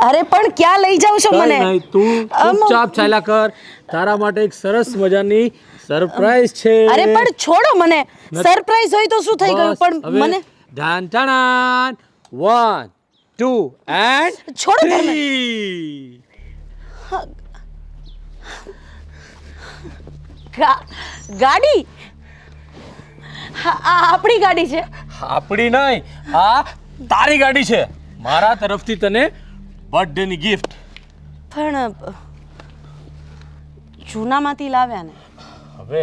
અરે પણ ક્યાં લઈ જાવ છો મને? નહીં, તું ચૂપચાપ ચાલ્યા કર. તારા માટે એક સરસ મજાની સરપ્રાઈઝ છે. અરે પણ છોડો મને. સરપ્રાઈઝ હોય તો શું થઈ ગયું? પણ મને ધાન ટાણાન 1 2 and છોડો 3. ગાડી? આ આપણી ગાડી છે? આપણી નહીં, આ તારી ગાડી છે. મારા તરફથી તને બર્થડેની ગિફ્ટ. પણ જૂનામાંથી લાવ્યા ને? હવે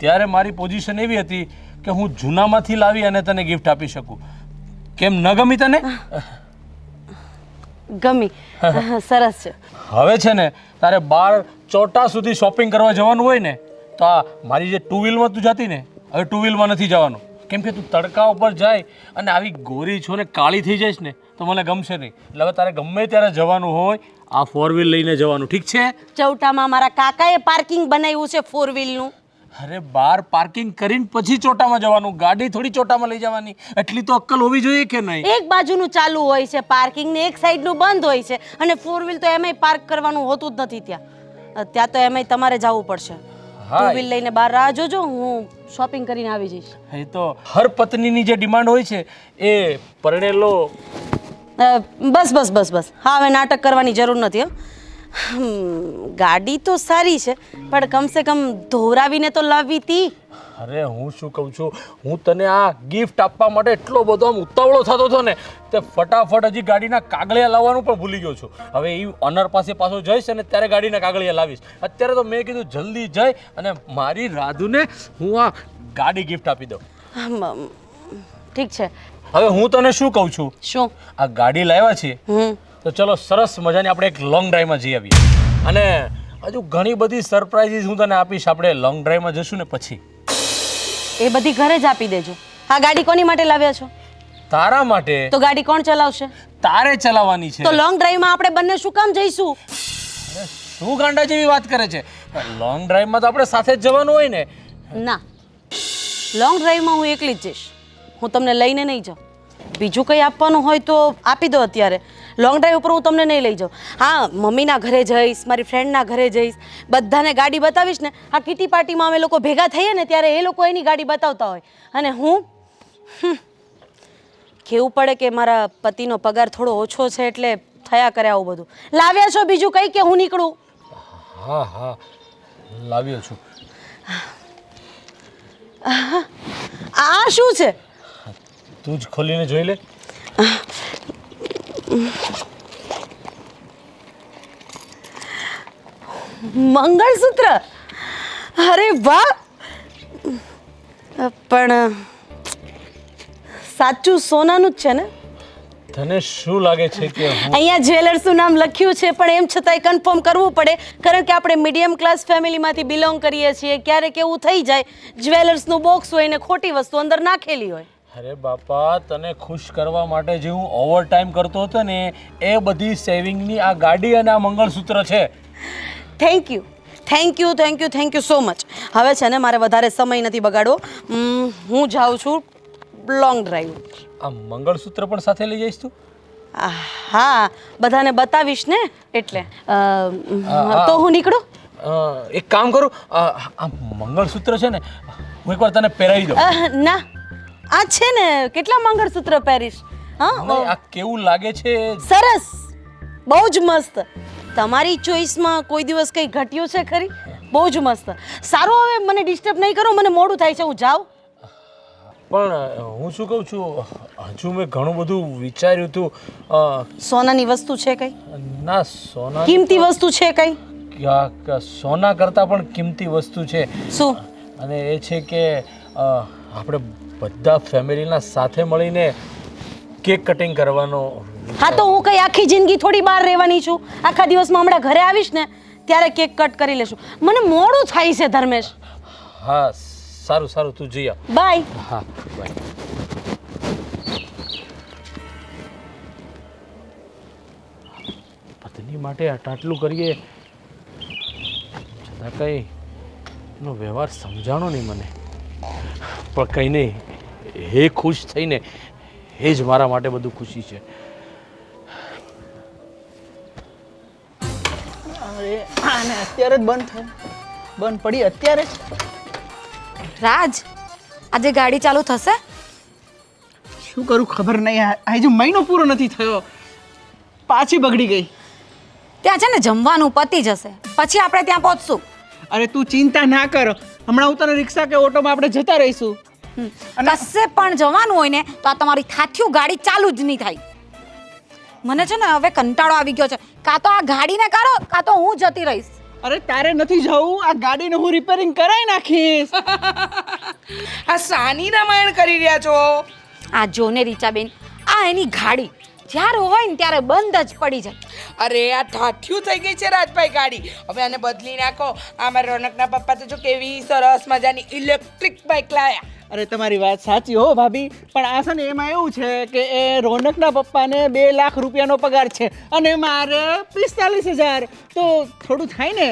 ત્યારે મારી પોઝિશન એવી હતી કે હું જૂનામાંથી લાવી અને તને ગિફ્ટ આપી શકું. કેમ ન ગમી તને? ગમી. સરસ છે. હવે છે ને તારે બાર ચોટા સુધી શોપિંગ કરવા જવાનું હોય ને તો આ મારી જે ટુ વ્હીલમાં તું જતી ને, હવે ટુ વ્હીલમાં નથી જવાનું. કેમ કે તું તડકા ઉપર જાય અને આવી ગોરી છો ને કાળી થઈ જઈશ ને તો મને ગમશે નહીં. એટલે હવે તારે ગમે ત્યારે જવાનું હોય આ 4 વ્હીલ લઈને જવાનું, ઠીક છે? ચૌટામાં મારા કાકાએ પાર્કિંગ બનાવ્યું છે 4 વ્હીલનું. અરે બાર પાર્કિંગ કરીને પછી ચોટામાં જવાનું, ગાડી થોડી ચોટામાં લઈ જવાની. એટલી તો અક્કલ હોવી જોઈએ કે નહીં? એક બાજુનું ચાલુ હોય છે પાર્કિંગ ને એક સાઈડનું બંધ હોય છે, અને 4 વ્હીલ તો એમાંય પાર્ક કરવાનું હોતું જ નથી ત્યાં તો એમાંય તમારે જવું પડશે. 2 વ્હીલ લઈને બહાર રાહ જોજો, હું શોપિંગ કરીને આવી જઈશ. એ તો હર પત્નીની જે ડિમાન્ડ હોય છે એ પરણેલો. બસ હા, હવે નાટક કરવાની જરૂર નથી. ગાડી તો સારી છે પણ કમસે કમ ધોરાવીને તો લાવવી હતી. અરે હું શું કહું છું, હું તને આ ગિફ્ટ આપવા માટે એટલો બધો આમ ઉતાવળો થતો હતો ને તે ફટાફટ હજી ગાડીના કાગળિયા લાવવાનું પણ ભૂલી ગયો છું. હવે એ ઓનર પાસે પાછો જઈશ અને ત્યારે ગાડીના કાગળિયા લાવીશ. અત્યારે તો મેં કીધું જલ્દી જઈ અને મારી રાધુને હું આ ગાડી ગિફ્ટ આપી દઉં. ઠીક છે. હવે હું તને શું કહું છું, શું? આ ગાડી લાવ્યા છીએ તો ચલો સરસ મજાની આપણે એક લોંગ ડ્રાઈવમાં જઈ આવીએ. અને હજુ ઘણી બધી સરપ્રાઈઝીસ હું તને આપીશ. આપણે લોંગ ડ્રાઈવમાં જશું ને પછી. એ બધી ઘરે જ આપી દેજો. આ ગાડી કોની માટે લાવ્યા છો? તારા માટે. તો ગાડી કોણ ચલાવશે? તારે ચલાવવાની છે. તો લોંગ ડ્રાઈવમાં આપણે બંને શું કામ જઈશું? શું ગાંડા જેવી વાત કરે છે? લોંગ ડ્રાઈવમાં તો આપણે સાથે જ જવાનું હોય ને. ના, લોંગ ડ્રાઈવમાં હું એકલી જ જઈશ. હું તમને લઈને નહીં જાઉં. બીજું કંઈ આપવાનું હોય તો આપી દો અત્યારે. લોંગ ડ્રાઈવ ઉપર હું તમને નહીં લઈ જાઉં. હા, મમ્મીના ઘરે જઈશ, મારી ફ્રેન્ડના ઘરે જઈશ, બધાને ગાડી બતાવીશ ને. આ કિટી પાર્ટીમાં અમે લોકો ભેગા થઈએ ને ત્યારે એ લોકો એની ગાડી બતાવતા હોય અને હું કહેવું પડે કે મારા પતિનો પગાર થોડો ઓછો છે એટલે થયા કરે આવું બધું. લાવ્યા છો બીજું કંઈ કે હું નીકળું? હા લાવ્યો છું. આ શું છે? તું જ ખોલીને જોઈ લે. મંગળસૂત્ર? અરે વાહ! પણ સાચું સોનાનું જ છે ને? તને શું લાગે છે કે અહીંયા જ્વેલર્સનું નામ લખ્યું છે પણ એમ છતાંય કન્ફર્મ કરવું પડે, કારણ કે આપણે મીડિયમ ક્લાસ ફેમિલીમાંથી બિલોંગ કરીએ છીએ. ક્યારેક એવું થઈ જાય જ્વેલર્સનું બોક્સ હોય ને ખોટી વસ્તુ અંદર નાખેલી હોય. અરે બાપા, તને ખુશ કરવા માટે જે હું ઓવર ટાઈમ કરતો હતો ને એ બધી સેવિંગની આ ગાડી અને આ મંગળસૂત્ર છે. Thank you so much. હવે છે ને મારે વધારે સમય નથી બગાડવો. હું જાઉં છું લોંગ ડ્રાઈવ. આ મંગળસૂત્ર પણ સાથે લઈ જઈશ તું? હા, બધાને બતાવીશ ને એટલે. તો હું નીકળું? એક કામ કરું, આ મંગળસૂત્ર છે ને હું એકવાર તને પહેરાવી દઉં. ના, આ છે ને કેટલા મંગળસૂત્ર પહેરીશ? હા, આ કેવું લાગે છે? સરસ, બહુ જ મસ્ત. તમારી ચોઈસમાં કોઈ દિવસ કંઈ ઘટ્યું છે ખરી? બહુ જ મસ્ત. સારું, હવે મને ડિસ્ટર્બ નહીં કરો, મને મોડું થાય છે, હું જાઉં. પણ હું શું કહું છું, હજુ મેં ઘણું બધું વિચાર્યું હતું. સોનાની વસ્તુ છે કઈ? ના, સોના કિંમતી વસ્તુ છે કઈ? સોના કરતાં પણ કિંમતી વસ્તુ છે. શું? અને એ છે કે આપણે બધા ફેમિલીના સાથે મળીને કેક કટિંગ કરવાનો. હા, તો હું કઈ આખી જિંદગી થોડી બહાર રહેવાની છું? આખા દિવસમાં હમણાં ઘરે આવીશ ને ત્યારે કેક કટ કરી લેશું. મને મોડું થાય છે ધર્મેશ. હા, સારું તું જઈ આવ. બાય. હા, બાય. પત્ની માટે આટલું કરીએ છતાં કંઈ એનો વ્યવહાર સમજાણો નહીં મને. પણ કંઈ નહીં, એ ખુશ થઈને એ જ મારા માટે બધું ખુશી છે. અરે આને અત્યારે જ બંધ થાય, બંધ પડી અત્યારે જ. રાજ, આજે ગાડી ચાલુ થશે? શું કરું ખબર નહીં, હજુ મહિનો પૂરો નથી થયો, પાછી બગડી ગઈ. ત્યાં છે ને જમવાનું પતી જશે, પછી આપણે ત્યાં પહોંચશું. અરે તું ચિંતા ના કર, હમણાં હું તને રિક્ષા કે ઓટોમાં આપણે જતા રહીશું. કશે પણ જવાનું હોય ને તો આ તમારી થાથિયું ગાડી ચાલુ જ નહીં થાય. મને છે ને હવે કંટાળો આવી ગયો છે, કાં તો આ ગાડીને કાઢો કાં તો હું જતી રહીશ. અરે તારે નથી જવું, આ ગાડીને હું રિપેરિંગ કરાવી નાખીશ. આ સાની રામાયણ કરી રહ્યા છો? આ જો ને રીચાબેન, આ એની ગાડી જ્યારે હોય ને ત્યારે બંધ જ પડી જાય. અરે આ ઠાઠ્યું થઈ ગઈ છે રાજભાઈ ગાડી, હવે આને બદલી નાખો. આમાં રોનકના પપ્પા તો જો કેવી સરસ મજાની ઇલેક્ટ્રિક બાઇક લાયા. અરે તમારી વાત સાચી હો ભાભી, પણ આ છે ને એમાં એવું છે કે એ રોનકના પપ્પાને 2 લાખ રૂપિયાનો પગાર છે અને મારે 45,000, તો થોડું થાય ને.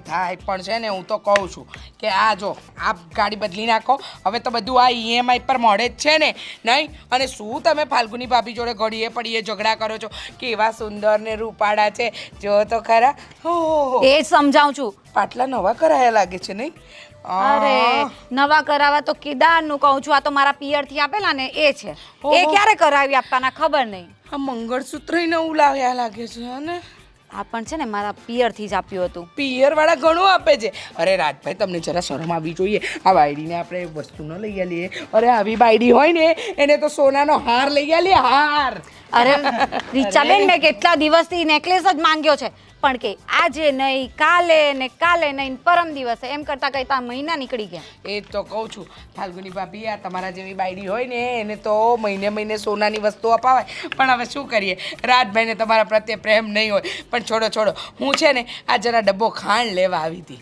થાય પણ છે ને હું તો કહું છું કે આ જો આ ગાડી બદલી નાખો. હવે તો બધું આ ઈએમઆઈ પર મળે જ છે ને, નહીં? અને શું તમે ફાલ્ગુની ભાભી જોડે ઘડીએ પડીએ ઝઘડા કરો છો? કેવા સુંદર ને રૂપાળા છે, જો તો ખરા. હો એ જ સમજાવું છું. પાટલા નવા કરાયા લાગે છે, નહીં? અરે નવા કરાવવા તો કેદારનું કહું છું, આ તો મારા પિયરથી આપેલા ને એ છે. એ ક્યારે કરાવી આપવાના ખબર નહીં. આ મંગળસૂત્ર નવું લાવ્યા લાગે છે ને. આ પણ છે ને મારા પિયરથી જ આપ્યું હતું. પિયર વાળા ઘણું આપે છે. અરે રાજભાઈ, તમને જરા શરમ આવવી જોઈએ. આ બાયડીને આપણે વસ્તુ ન લઈ આલીએ. અરે આવી બાયડી હોય ને એને તો સોનાનો હાર લઈ આલીએ, હાર. અરે રીચાબેન, મેં કેટલા દિવસથી નેકલેસ જ માંગ્યો છે, પણ કે આજે નહીં, કાલે ને કાલે નહીં, પરમ દિવસે, એમ કરતા કરતા મહિના નીકળી ગયા. એ જ તો કહું છું ફાલ્ગુની ભાભી, આ તમારા જેવી બાયડી હોય ને એને તો મહિને મહિને સોનાની વસ્તુ અપાવાય. પણ હવે શું કરીએ, રાજભાઈને તમારા પ્રત્યે પ્રેમ નહીં હોય. પણ છોડો, હું છે ને આ જરા ડબ્બો ખાંડ લેવા આવી હતી.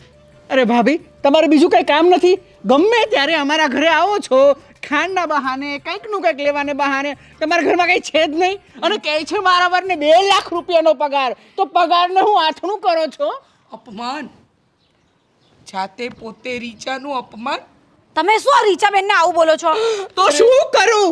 અરે ભાભી, તમારે બીજું કંઈ કામ નથી? ગમે ત્યારે અમારા ઘરે આવો છો, ખાંડના બહાને, કંઈકનું કંઈક લેવાને બહાને. તમારા ઘરમાં કંઈ છે જ નહીં અને કહે છે મારા વરને 2 લાખ રૂપિયાનો પગાર, તો પગારને હું આથણું કરો છો? અપમાન, જાતે પોતે રીચાનું અપમાન. તમે શું રીચાબેનને આવું બોલો છો? તો શું કરું?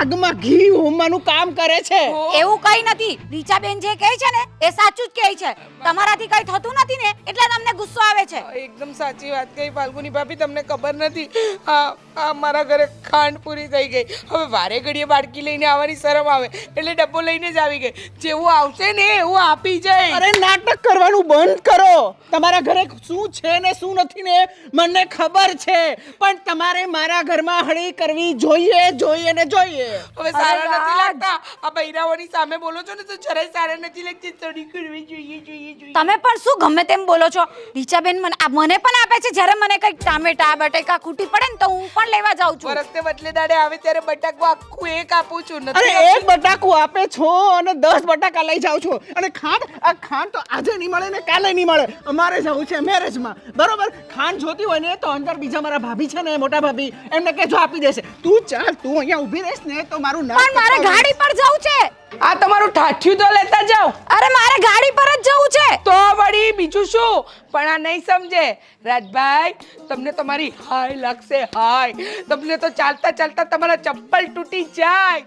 આગમાં ઘી હોમવાનું કામ કરે છે. એવું કઈ નથી. રીચાબેન જે કહે છે ને એ સાચું જ કહે છે. તમારાથી કઈ થતું નથી ને એટલે તમને ગુસ્સો આવે છે. એકદમ સાચી વાત કહી ફાલ્ગુની ભાભી, તમને ખબર નથી આ મારા ઘરે ખાંડ પૂરી થઈ ગઈ. હવે વારે ઘડીએ બાળકી લઈને આવવાની શરમ આવે એટલે ડબ્બો લઈને જ આવી ગઈ. જેવું આવશે ને એવું આપી જાય. અરે નાટક કરવાનું બંધ કરો. તમારા ઘરે શું છે ને શું નથી ને મને ખબર છે, પણ તમારે મારા ઘરમાં હળી કરવી જોઈએ ને જોઈએ. હવે સારા નથી લાગતા. આ બૈરાઓની સામે બોલો છો ને તો જરાય સારા નથી લાગતી. થોડી કરવી જોઈએ. તમે પણ શું ગમે તેમ બોલો છો? રીચાબેન મને પણ આપે છે. જ્યારે મને કંઈક ટામેટા બટેકા ખૂટી પડે ને તો હું પણ લેવા જાઉં છું. વરસતે બદલે દાડે આવે ત્યારે બટાકું આખું એક આપું છું. અરે એક બટાકું આપે છો અને 10 બટાકા લઈ જાવ છો. અને ખાંડ તો આજે નહીં મળે ને કાલે નહીં મળે. અમારે જવું છે મેરેજમાં, બરોબર? ખાંડ જોતી હોય ને તો અંદર બીજા મારા ભાભી છે ને, મોટા ભાભી, એમને કહેજો આપી દેશે. તું ચાલ, તું અહીંયા ઊભી રહીશ ને તો મારું નામ. પણ મારે ગાડી પર જવું છે. આ તમારું ઠાઠ્યું તો લેતા જાઓ. અરે મારે ગાડી પર જ જવું છે. તો વળી બીજું શું? પણ આ નહીં સમજે રાજભાઈ, તમને તમારી હાય લાગશે, હાય. તમને તો ચાલતા ચાલતા તમારા ચપ્પલ તૂટી જાય.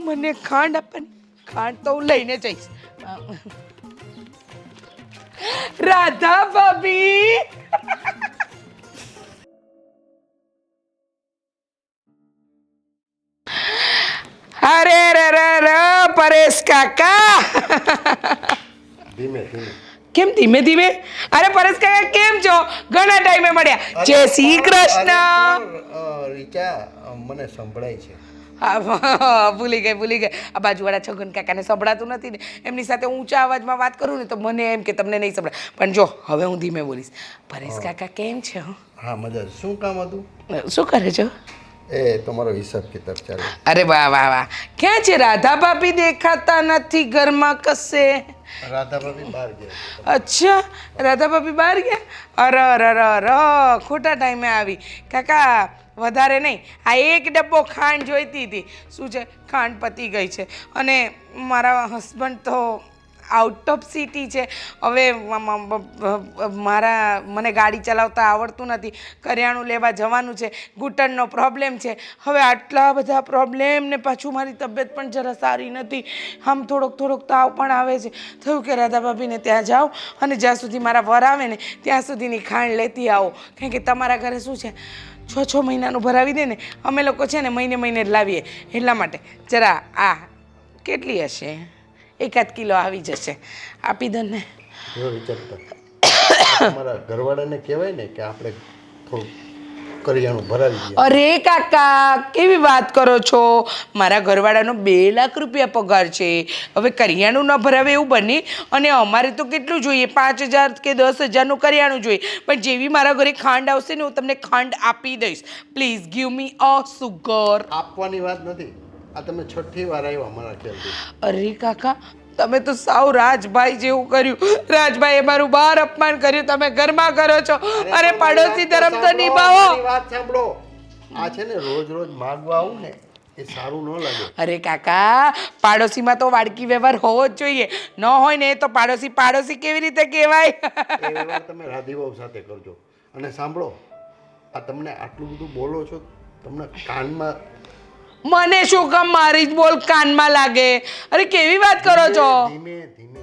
મને ખાંડ આપવાની, ખાંડ તો હું લઈને જઈશ. રાધા ભાભી, અરે રે પરેશ કાકા. ધીમે ધીમે. કેમ ધીમે ધીમે? અરે પરેશ કાકા કેમ છો? ઘણા ટાઈમે મળ્યા. જય શ્રી કૃષ્ણ. રીચા, મને સંભળાય છે. હા, ભૂલી ગઈ. આ બાજુવાળા છગન કાકાને સંભળાતું નથી ને, એમની સાથે ઊંચા અવાજમાં વાત કરું ને તો મને એમ કે તમને નહીં સંભળાય. પણ જો હવે હું ધીમે બોલીશ. પરેશ કાકા કેમ છે? હા, મજા. શું કામ હતું? શું કરે છો? એ તમારો હિસાબ કિતાબ ચાલે. અરે વાહ. ક્યાં છે રાધા ભાભી? દેખાતા નથી ઘરમાં કશે. રાધા ભાભી બહાર ગયા. અચ્છા, રાધા ભાભી બહાર ગયા? અરે ખોટા ટાઈમે આવી. કાકા વધારે નહીં, આ એક ડબ્બો ખાંડ જોઈતી હતી. શું છે, ખાંડ પતી ગઈ છે અને મારા હસબન્ડ તો આઉટ ઓફ સિટી છે. હવે મને ગાડી ચલાવતા આવડતું નથી, કરિયાણું લેવા જવાનું છે, ઘૂંટણનો પ્રોબ્લેમ છે. હવે આટલા બધા પ્રોબ્લેમ ને પાછું મારી તબિયત પણ જરા સારી નથી, આમ થોડોક તાવ પણ આવે છે. થયું કે રાધા ભાભીને ત્યાં જાઓ અને જ્યાં સુધી મારા વર આવે ને ત્યાં સુધીની ખાંડ લેતી આવો. કારણ કે તમારા ઘરે શું છે, 6 મહિનાનું ભરાવી દે ને, અમે લોકો છે ને મહિને જ લાવીએ. એટલા માટે જરા આ કેટલી હશે, 1 કિલો આવી જશે, આપી દો ને. જો વિચારતા તમારા ઘરવાળાને કહેવાય ને કે આપણે થોડું કરિયાણું ભરાવી દઈએ. અરે કાકા કેવી વાત કરો છો, મારા ઘરવાળાનો 2 લાખ રૂપિયા પગાર છે. હવે કરિયાણું ન ભરાવે એવું બને? અને અમારે તો કેટલું જોઈએ, 5,000 કે 10,000નું કરિયાણું જોઈએ. પણ જેવી મારા ઘરે ખાંડ આવશે ને હું તમને ખાંડ આપી દઈશ. Please give me a sugar. આપવાની વાત નથી, આ તમે 6ઠી વાર આવ્યા મારા ખ્યાલથી. અરે કાકા તમે તો સાવ રાજભાઈ જેવું કર્યું. રાજભાઈએ મારું બહાર અપમાન કર્યું, તમે ઘરમાં કરો છો. અરે પાડોશી ધર્મ તો નિભાવો. મારી વાત સાંભળો, આ છે ને રોજ માગવા આવું ને એ સારું ન લાગે. અરે કાકા પાડોશીમાં તો વાડકી વ્યવહાર હોવો જ જોઈએ, ન હોય ને તો પાડોશી કેવી રીતે કહેવાય? એ વ્યવહાર તમે રાધીબાઉ સાથે કરજો. અને સાંભળો, આ તમને આટલું બધું બોલો છો, તમને કાનમાં મને શું કામ મારી જ બોલ કાનમાં લાગે? અરે કેવી વાત કરો છો? ધીમે ધીમે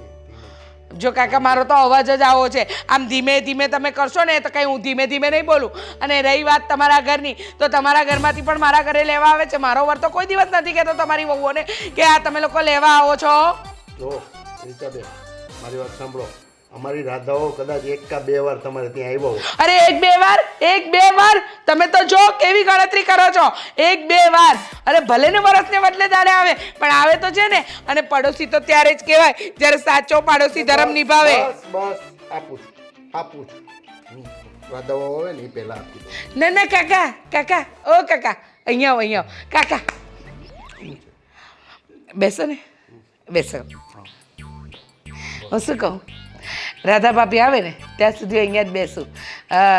જો કાકા મારો તો અવાજ જ આવો છે, આમ ધીમે ધીમે તમે કરશો ને તો કંઈ હું ધીમે નહીં બોલું. અને રહી વાત તમારા ઘરની, તો તમારા ઘરમાંથી પણ મારા ઘરે લેવા આવે છે. મારો વર તો કોઈ દિવસ નથી કહેતો તમારી વહુઓને કે આ તમે લોકો લેવા આવો છો. જો રીચાબેન, મારી વાત સાંભળો, અમારી રાધાઓ કદાચ 1 કે 2 વાર તમારે ત્યાં આવ્યા હોય. અરે 1-2 વાર તમે તો જો કેવી ગણતરી કરો છો, 1-2 વાર. અરે ભલે ને વરસને બદલે દાડે આવે, પણ આવે તો છે ને. અને પડોશી તો ત્યારે જ કહેવાય જ્યારે સાચો પાડોશી ધર્મ નિભાવે. બસ આપું છું. રાધાઓ આવે ને એ પહેલા આપી દો. ના કાકા ઓ કાકા અહીંયા આવો કાકા, બેસો ને, બેસો. હું શું કહું, રાધા ભાભી આવે ને ત્યાં સુધી અહીંયા જ બેસું.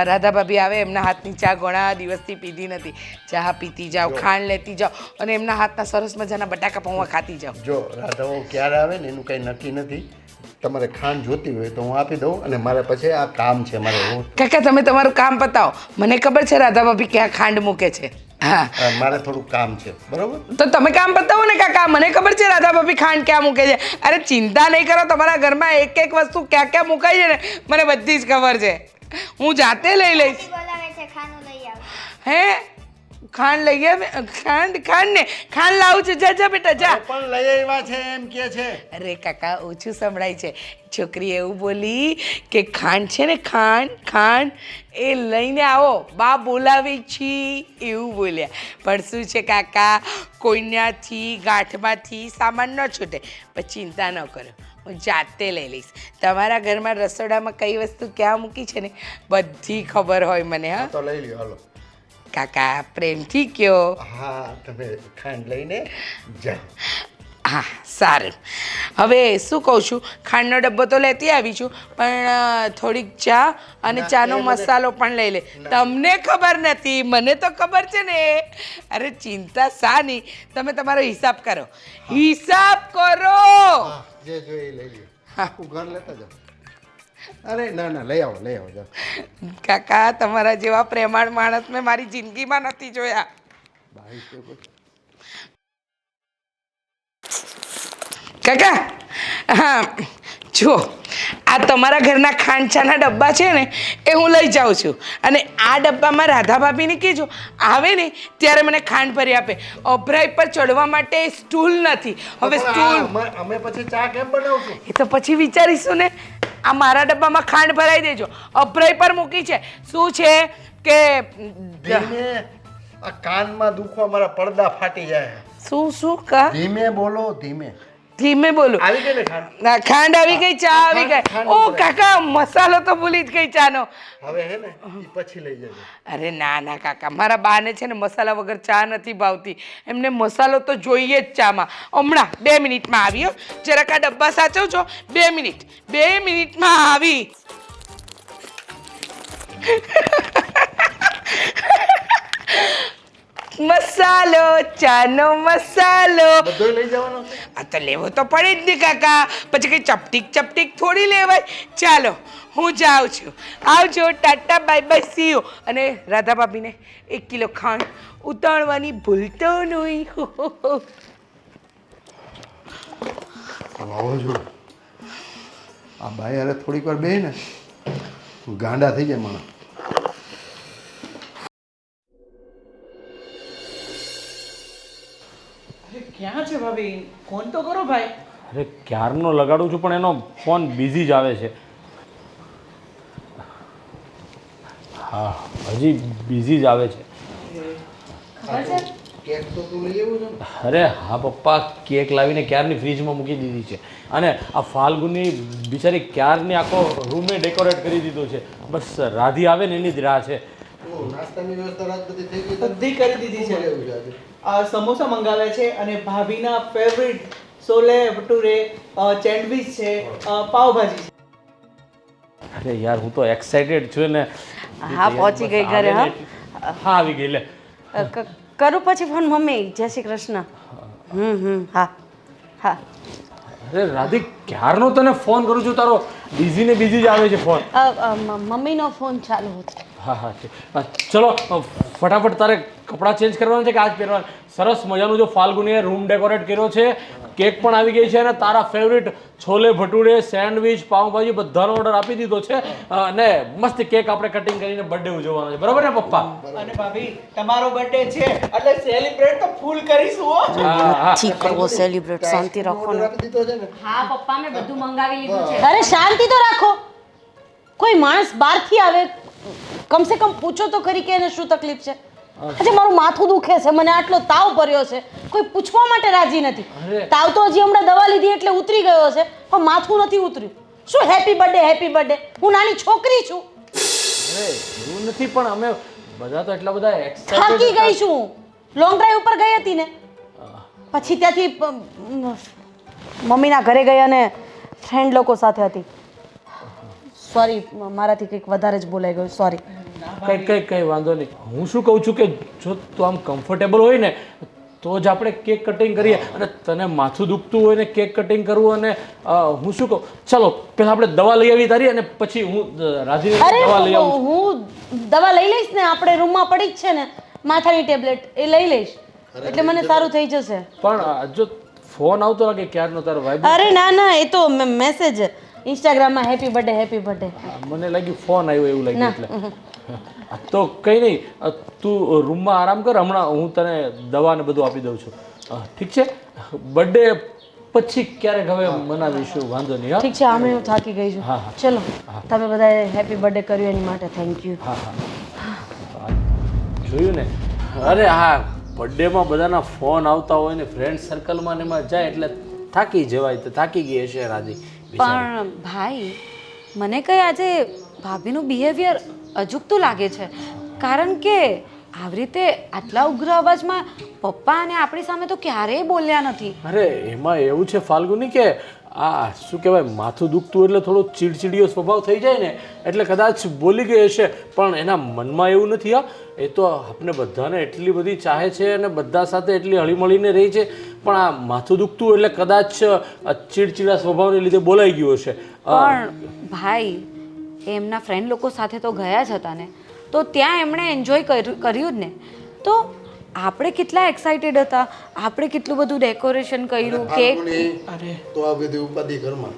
રાધા ભાભી આવે, એમના હાથની ચા ઘણા દિવસથી પીધી નથી. ચા પીતી જાઓ, ખાંડ લેતી જાઓ અને એમના હાથના સરસ મજાના બટાકા પૌવા ખાતી જાઓ. જો રાધાઓ ક્યારે આવે ને એનું કંઈ નક્કી નથી. તમારે ખાંડ જોતી હોય તો હું આપી દઉં, અને મારે પછી આ કામ છે મારે. કાકા તમે તમારું કામ પતાવો, મને ખબર છે રાધા ભાભી ક્યાં ખાંડ મૂકે છે. હા મારે થોડું કામ છે, બરોબર? તો તમે કામ બતાવો ને કાકા, મને ખબર છે રાધા ભાભી ખાંડ ક્યાં મૂકે છે. અરે ચિંતા નહીં કરો, તમારા ઘરમાં એક વસ્તુ ક્યાં મુકાય છે ને મને બધી જ ખબર છે. હું જાતે લઈ લઈશ. હે ખાંડ લઈ આવે? ખાંડ લાવું છું. જા બેટા જા. પણ લઈ આવ્યા છે એમ કે છે. અરે કાકા ઓછું સંભળાય છે. છોકરી એવું બોલી કે ખાંડ છે ને, ખાંડ એ લઈને આવો, બા બોલાવી છી એવું બોલ્યા. પણ શું છે કાકા, કોઈનાથી ગાંઠમાંથી સામાન ન છૂટે. પણ ચિંતા ન કરો, હું જાતે લઈ લઈશ. તમારા ઘરમાં રસોડામાં કઈ વસ્તુ ક્યાં મૂકી છે ને બધી ખબર હોય મને. હા તો લઈ લ્યો, હાલો. કાકા પ્રેમથી કયો. હા તમે ખાંડ લઈને જાઓ. હા સારું. હવે શું કહું છું, ખાંડનો ડબ્બો તો લેતી આવી છું, પણ થોડીક ચા અને ચાનો મસાલો પણ લઈ લે. તમને ખબર નથી, મને તો ખબર છે ને. અરે ચિંતા શા નહીં, તમે તમારો હિસાબ કરો. જે જોઈએ લઈ લ્યો. આખું ઘર લેતા જાઓ. અરે ના લઈ આવો જાઓ. કાકા તમારા જેવા પ્રેમાળ માણસ મેં મારી જિંદગીમાં નથી જોયા. કાકા હા જુઓ, આ તમારા ઘરના ખાંડ ચાના ડબ્બા છે ને એ હું લઈ જાઉં છું. અને આ ડબ્બામાં રાધા ભાભીને કહેજો આવે ને ત્યારે મને ખાંડ ભરી આપે. અભરાઈ પર ચડવા માટે સ્ટૂલ નથી. હવે સ્ટૂલ અમે પછી ચા કેમ બનાવશું? એ તો પછી વિચારીશું ને. આ મારા ડબ્બામાં ખાંડ ભરાઈ દેજો. અભરાઈ પર મૂકી છે. શું છે કે ધીમે, આ કાનમાં દુખવા મારા પડદા ફાટી જાય. શું કા ધીમે બોલો, ધીમે બોલું. આવી ગઈ ને ખાંડ? ના ખાંડ આવી ગઈ, ચા આવી ગઈ. ઓ કાકા મસાલો તો ભૂલી જ ગઈ ચાનો. હવે હે ને ઈ પછી લઈ જજો. અરે ના કાકા, મારા બાને છે ને મસાલા વગર ચા નથી ભાવતી. એમને મસાલો તો જોઈએ જ ચામાં. હમણાં 2 મિનિટમાં આવી. જરાક આ ડબ્બા સાચવજો. 2 મિનિટમાં આવી. મસાલો ચાનો મસાલો બધો લઈ જવાનો છે આ તો લેવો તો પડે જ ને કાકા પછી કઈ ચપટીક થોડી લેવાય ચાલો હું જાઉં છું આવજો Tata bye bye see you અને રાધા ભાભીને 1 કિલો ખાંડ ઉતારવાની ભૂલતો નહીં વાવાઝોડું આ બાઈ અરે થોડીક વાર બે ને ગાંડા થઈ જાય માણસ ક્યાં છે ભાભી ફોન તો કરો ભાઈ અરે ક્યારનો લગાડું છું પણ એનો ફોન બિઝી જ આવે છે. હા હજી બિઝી જ આવે છે. કેક તો તું લઈ આવ્યો છે ને અરે હા પપ્પા કેક લાવીને ક્યારની ફ્રીજમાં મૂકી દીધી છે અને આ ફાલ્ગુની બિચારી ક્યારની આખો રૂમે ડેકોરેટ કરી દીધો છે. બસ રાધી આવે ને એની જ રાહ છે. નાસ્તાની વ્યવસ્થા રાત બધી થઈ ગઈ બધી કરી દીધી છે એવું છે આજે આ સમોસા મંગાવ્યા છે અને ભાભીના ફેવરિટ છોલે ભટુરે સેન્ડવિચ છે પાવભાજી છે. અરે યાર હું તો એક્સાઇટેડ છું ને. હા પહોંચી ગઈ ઘરે હા હા આવી ગઈ લે. કરું પછી ફોન મમ્મી જય શ્રી કૃષ્ણ હા હા અરે રાધી ક્યારનો તને ફોન કરું છું તારો બિઝી ને બિઝી જ આવે છે ફોન. મમ્મીનો ફોન ચાલુ હતો. હા હા ચલો ફટાફટ તારે કપડાં ચેન્જ કરવાના છે કે આજ પહેરવાના? સરસ મજાનું જો ફાલ્ગુનીએ રૂમ ડેકોરેટ કર્યો છે, કેક પણ આવી ગઈ છે અને તારા ફેવરિટ છોલે ભટુરે સેન્ડવિચ પાઉંભાજી બધાનો ઓર્ડર આપી દીધો છે અને મસ્ત કેક આપણે કટિંગ કરીને બર્થડે ઉજવવાનો છે. બરાબર ને પપ્પા? અને ભાભી તમારો બર્થડે છે એટલે સેલિબ્રેટ તો ફૂલ કરીશું હો. ઠીક કરવો સેલિબ્રેટ શાંતિ રાખો ને. આપી દીધો છે ને હા પપ્પા મેં બધું મંગાવી લીધું છે. અરે શાંતિ તો રાખો. કોઈ માણસ બહારથી આવે કમસે કમ પૂછો તો ખરી કે એને શું તકલીફ છે. આજે મારું માથું દુખે છે, મને આટલો તાવ ભર્યો છે, કોઈ પૂછવા માટે રાજી નથી. તાવ તો હજી હમણાં દવા લીધી એટલે ઉતરી ગયો છે પણ માથું નથી ઉતર્યું. શું હેપી બર્થડે હું નાની છોકરી છું. અરે એવું નથી પણ અમે બધા તો એટલા બધા થાકી એક્સાઇટેડ ગઈ છું. લોંગ ડ્રાઈવ ઉપર ગઈ હતી ને પછી ત્યાંથી મમ્મીના ઘરે ગઈ અને ફ્રેન્ડ લોકો સાથે હતી. સોરી મારાથી કંઈક વધારે જ બોલાઈ ગયું સોરી. કઈ વાંધો નહીં. હું શું કહું છું કે જો તું આમ કમ્ફર્ટેબલ હોય ને તો જ આપણે કેક કટિંગ કરીએ અને તને માથું દુખતું હોય ને કેક કટિંગ કરવું અને હું શું કહું ચાલો પહેલાં આપણે દવા લઈ આવી તારી અને પછી હું રાધીને અરે દવા લઈ આવું. હું દવા લઈ લઈશ ને આપણે રૂમમાં પડી જ છે ને માથાની ટેબ્લેટ એ લઈ લઈશ એટલે મને સારું થઈ જશે. પણ જો ફોન આવતો લાગે ક્યારનો તારો ભાઈ અરે ના ના એ તો મેસેજ ઇન્સ્ટાગ્રામમાં હેપી બર્થડે મને લાગ્યું ફોન આવ્યો એવું લાગ્યું એટલે તો કંઈ નહીં તું રૂમમાં આરામ કર હમણાં હું તને દવા ને બધું આપી દઉં છું. ઠીક છે? બર્થડે પછી ક્યારેક હવે મનાવીશું વાંધો નહીં. ઠીક છે આમે હું થાકી ગઈ છું. હા, હા. ચલો તમે બધાએ હેપી બર્થડે કર્યું એની માટે થેન્ક યુ. હા જોયું ને. અરે હા બર્થડેમાં બધાના ફોન આવતા હોય ને ફ્રેન્ડ સર્કલમાં ને એમાં જાય એટલે થાકી જવાય. તો થાકી ગઈ હશે રાધી. પણ ભાઈ મને કઈ આજે ભાભીનું બિહેવિયર અજુગતું લાગે છે કારણ કે આવી રીતે આટલા ઉગ્ર અવાજમાં પપ્પા અને આપણી સામે તો ક્યારેય બોલ્યા નથી. અરે એમાં એવું છે ફાલ્ગુની કે આ શું કહેવાય માથું દુખતું એટલે થોડો ચીડચીડીયો સ્વભાવ થઈ જાય ને એટલે કદાચ બોલી ગઈ હશે પણ એના મનમાં એવું નથી. હા એ તો આપણે બધાને એટલી બધી ચાહે છે અને બધા સાથે એટલી હળીમળીને રહી છે પણ આ માથું દુખતું એટલે કદાચ ચીડચીડા સ્વભાવને લીધે બોલાઈ ગયું હશે. પણ ભાઈ એમના ફ્રેન્ડ લોકો સાથે તો ગયા જ હતા ને તો ત્યાં એમણે એન્જોય કર્યું જ ને. તો આપણે કેટલા એક્સાઇટેડ હતા, આપણે કેટલું બધું ડેકોરેશન કર્યું કેક. અરે તો આ બધી ઉપાધિ ઘરમાં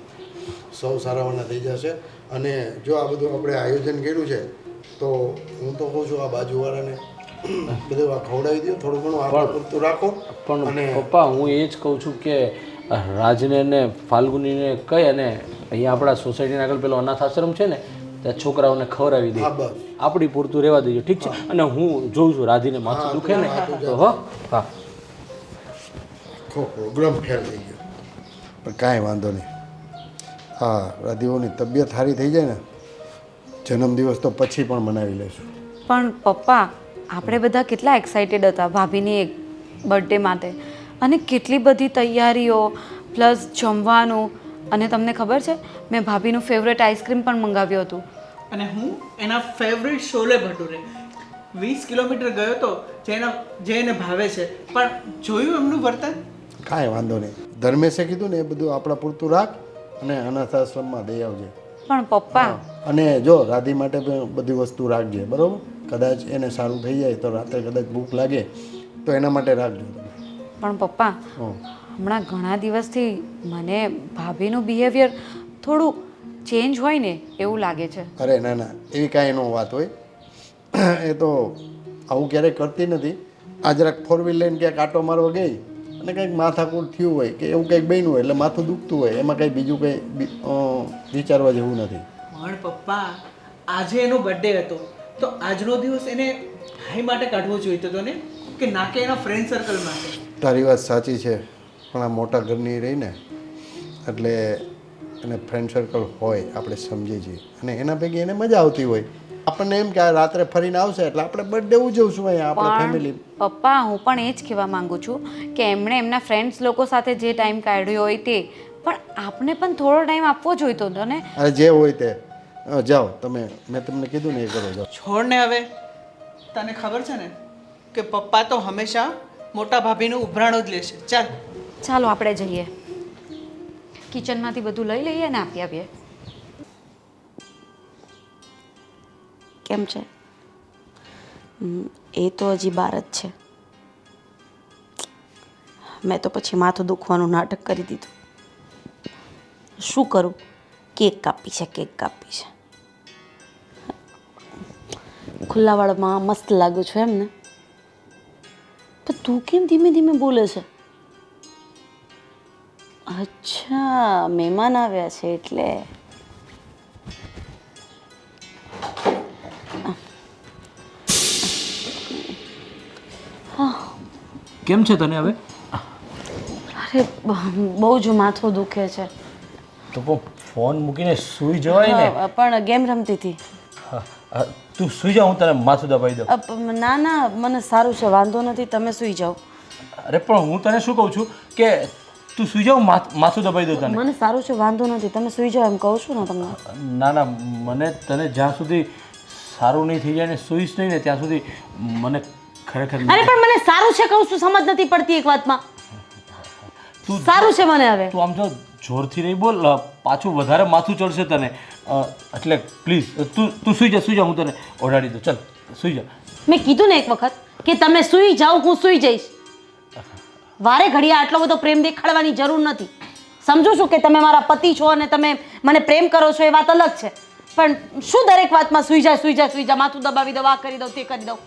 સૌ સારાવાના થઈ જશે અને જો આ બધું આપણે આયોજન કર્યું છે તો હું તો કહું છું આ બાજુવાળાને બધું આ ખવડાવી દો થોડું ઘણું આપણે પૂરતું રાખો. પણ પપ્પા હું એ જ કહું છું કે રાજને ને ફાલ્ગુનીને કહી અને અહીંયા આપણા સોસાયટીના આગળ પેલો અનાથ આશ્રમ છે ને ત્યાં છોકરાઓને ખવડાવી દે. હા બસ આપણી પૂરતું રહેવા દેજો. ઠીક છે? અને હું જોઉં છું રાધીને માથું દુખે ને તો હા આખો પ્રોગ્રામ ફેલ થઈ ગયો પણ કાંઈ વાંધો નહીં. હા રાધીઓની તબિયત સારી થઈ જાય ને જન્મદિવસ તો પછી પણ મનાવી લઈશું. પણ પપ્પા આપણે બધા કેટલા એક્સાઇટેડ હતા ભાભીની એક બર્થડે માટે અને કેટલી બધી તૈયારીઓ પ્લસ જમવાનું અને તમને ખબર છે મેં ભાભીનું ફેવરેટ આઈસ્ક્રીમ પણ મંગાવ્યું હતું. અને હું એના ફેવરિટ છોલે ભટુરે 20 કિલોમીટર ગયો તો જે એને ભાવે છે, પણ જોયું એમનું વર્તન. કાંઈ વાંધો નહીં. ધર્મેશે કીધું ને એ બધું આપણા પૂરતું રાખ અને અનાથ આશ્રમમાં દઈ આવજે. પણ પપ્પા અને જો રાધી માટે પણ બધી વસ્તુ રાખજે, બરાબર? કદાચ એને સારું થઈ જાય તો રાત્રે કદાચ ભૂખ લાગે તો એના માટે રાખજો તમે. પણ પપ્પા હં. હમણાં ઘણા દિવસથી મને ભાભીનું બિહેવિયર થોડું ચેન્જ હોય ને એવું લાગે છે. અરે ના ના, એવી કાંઈ નો વાત હોય. એ તો આવું ક્યારેય કરતી નથી. આ જરાક ફોર વ્હીલ લઈને ક્યાંક આટો મારવા ગઈ અને કંઈક માથાકૂટ થયું હોય કે એવું કંઈક બન્યું હોય એટલે માથું દુખતું હોય, એમાં કંઈ બીજું કંઈ વિચારવા જેવું નથી. પણ પપ્પા, આજે એનો બર્થડે હતો તો આજનો દિવસ એને ભાઈ માટે કાઢવો જોઈતો હતો ને, કે ના કે એના ફ્રેન્ડ સર્કલ માટે. તારી વાત સાચી છે, પણ આ મોટા ઘરની રહીને એટલે એને ફ્રેન્ડ સર્કલ હોય, આપણે સમજીએ છીએ, અને એના પૈકી એને મજા આવતી હોય. આપણને એમ કે આ રાત્રે ફરીને આવશે એટલે આપણે બર્થડે ઉજવશું અહીંયા આપણા ફેમિલી. પપ્પા હું પણ એ જ કહેવા માંગુ છું કે એમણે એમના ફ્રેન્ડ્સ લોકો સાથે જે ટાઈમ કાઢ્યો હોય તે પણ આપણે પણ થોડો ટાઈમ આપવો જોઈતો હતો ને. અરે જે હોય તે જાઓ તમે, મેં તમને કીધું ને એ કરો, જાઓ. છોડ ને હવે. તને ખબર છે ને કે પપ્પા તો હંમેશા મોટા ભાભીનું ઉભરાણું જ લેશે. ચાલ ચાલો આપણે જઈએ, કિચનમાંથી બધું લઈ લઈએ ને આપી આવીએ. કેમ છે? એ તો હજી બાર જ છે. મેં તો પછી માથું દુખવાનું નાટક કરી દીધું. શું કરું? કેક કાપી છે, કેક કાપી છે. ખુલ્લા વાળમાં મસ્ત લાગુ છું એમ ને? પણ તું કેમ ધીમે ધીમે બોલે છે? અચ્છા, મહેમાન આવ્યા છે એટલે. કેમ છે તને હવે? અરે બહુ જ માથું દુખે છે. તો ફોન મૂકીને સૂઈ જવાય ને. પણ ગેમ રમતી હતી. તું સૂઈ જા, હું તને માથું દબાઈ દઉં. ના ના, મને સારું છે, વાંધો નથી, તમે સૂઈ જાઓ. અરે પણ હું તને શું કહું છું કે તું સૂઈ જાવ, માથું દબાઈ દઉં તને. મને સારું છે, વાંધો નથી, તમે સૂઈ જાઓ એમ કહું છું ને તમને. ના ના, મને તને જ્યાં સુધી સારું નહીં થઈ જાય ને સૂઈશ નહીં ને ત્યાં સુધી મને ખરેખર અરે પણ મને સારું છે કહું છું, સમજ નથી પડતી એક વાતમાં. તું સારું છે મને હવે. તું આમ જો જોરથી નહીં બોલ, પાછું વધારે માથું ચડશે તને. એટલે પ્લીઝ તું સૂઈ જા, હું તને ઓઢાડી દઉં. ચાલ સૂઈ જા. મેં કીધું ને એક વખત કે તમે સૂઈ જાઓ, હું સૂઈ જઈશ. વારે ઘડીએ આટલો બધો પ્રેમ દેખાડવાની જરૂર નથી. સમજુ છું કે તમે મારા પતિ છો અને તમે મને પ્રેમ કરો છો, એ વાત અલગ છે, પણ શું દરેક વાતમાં સૂઈ જા, માથું દબાવી દઉં, આ કરી દઉં, તે કરી દઉં.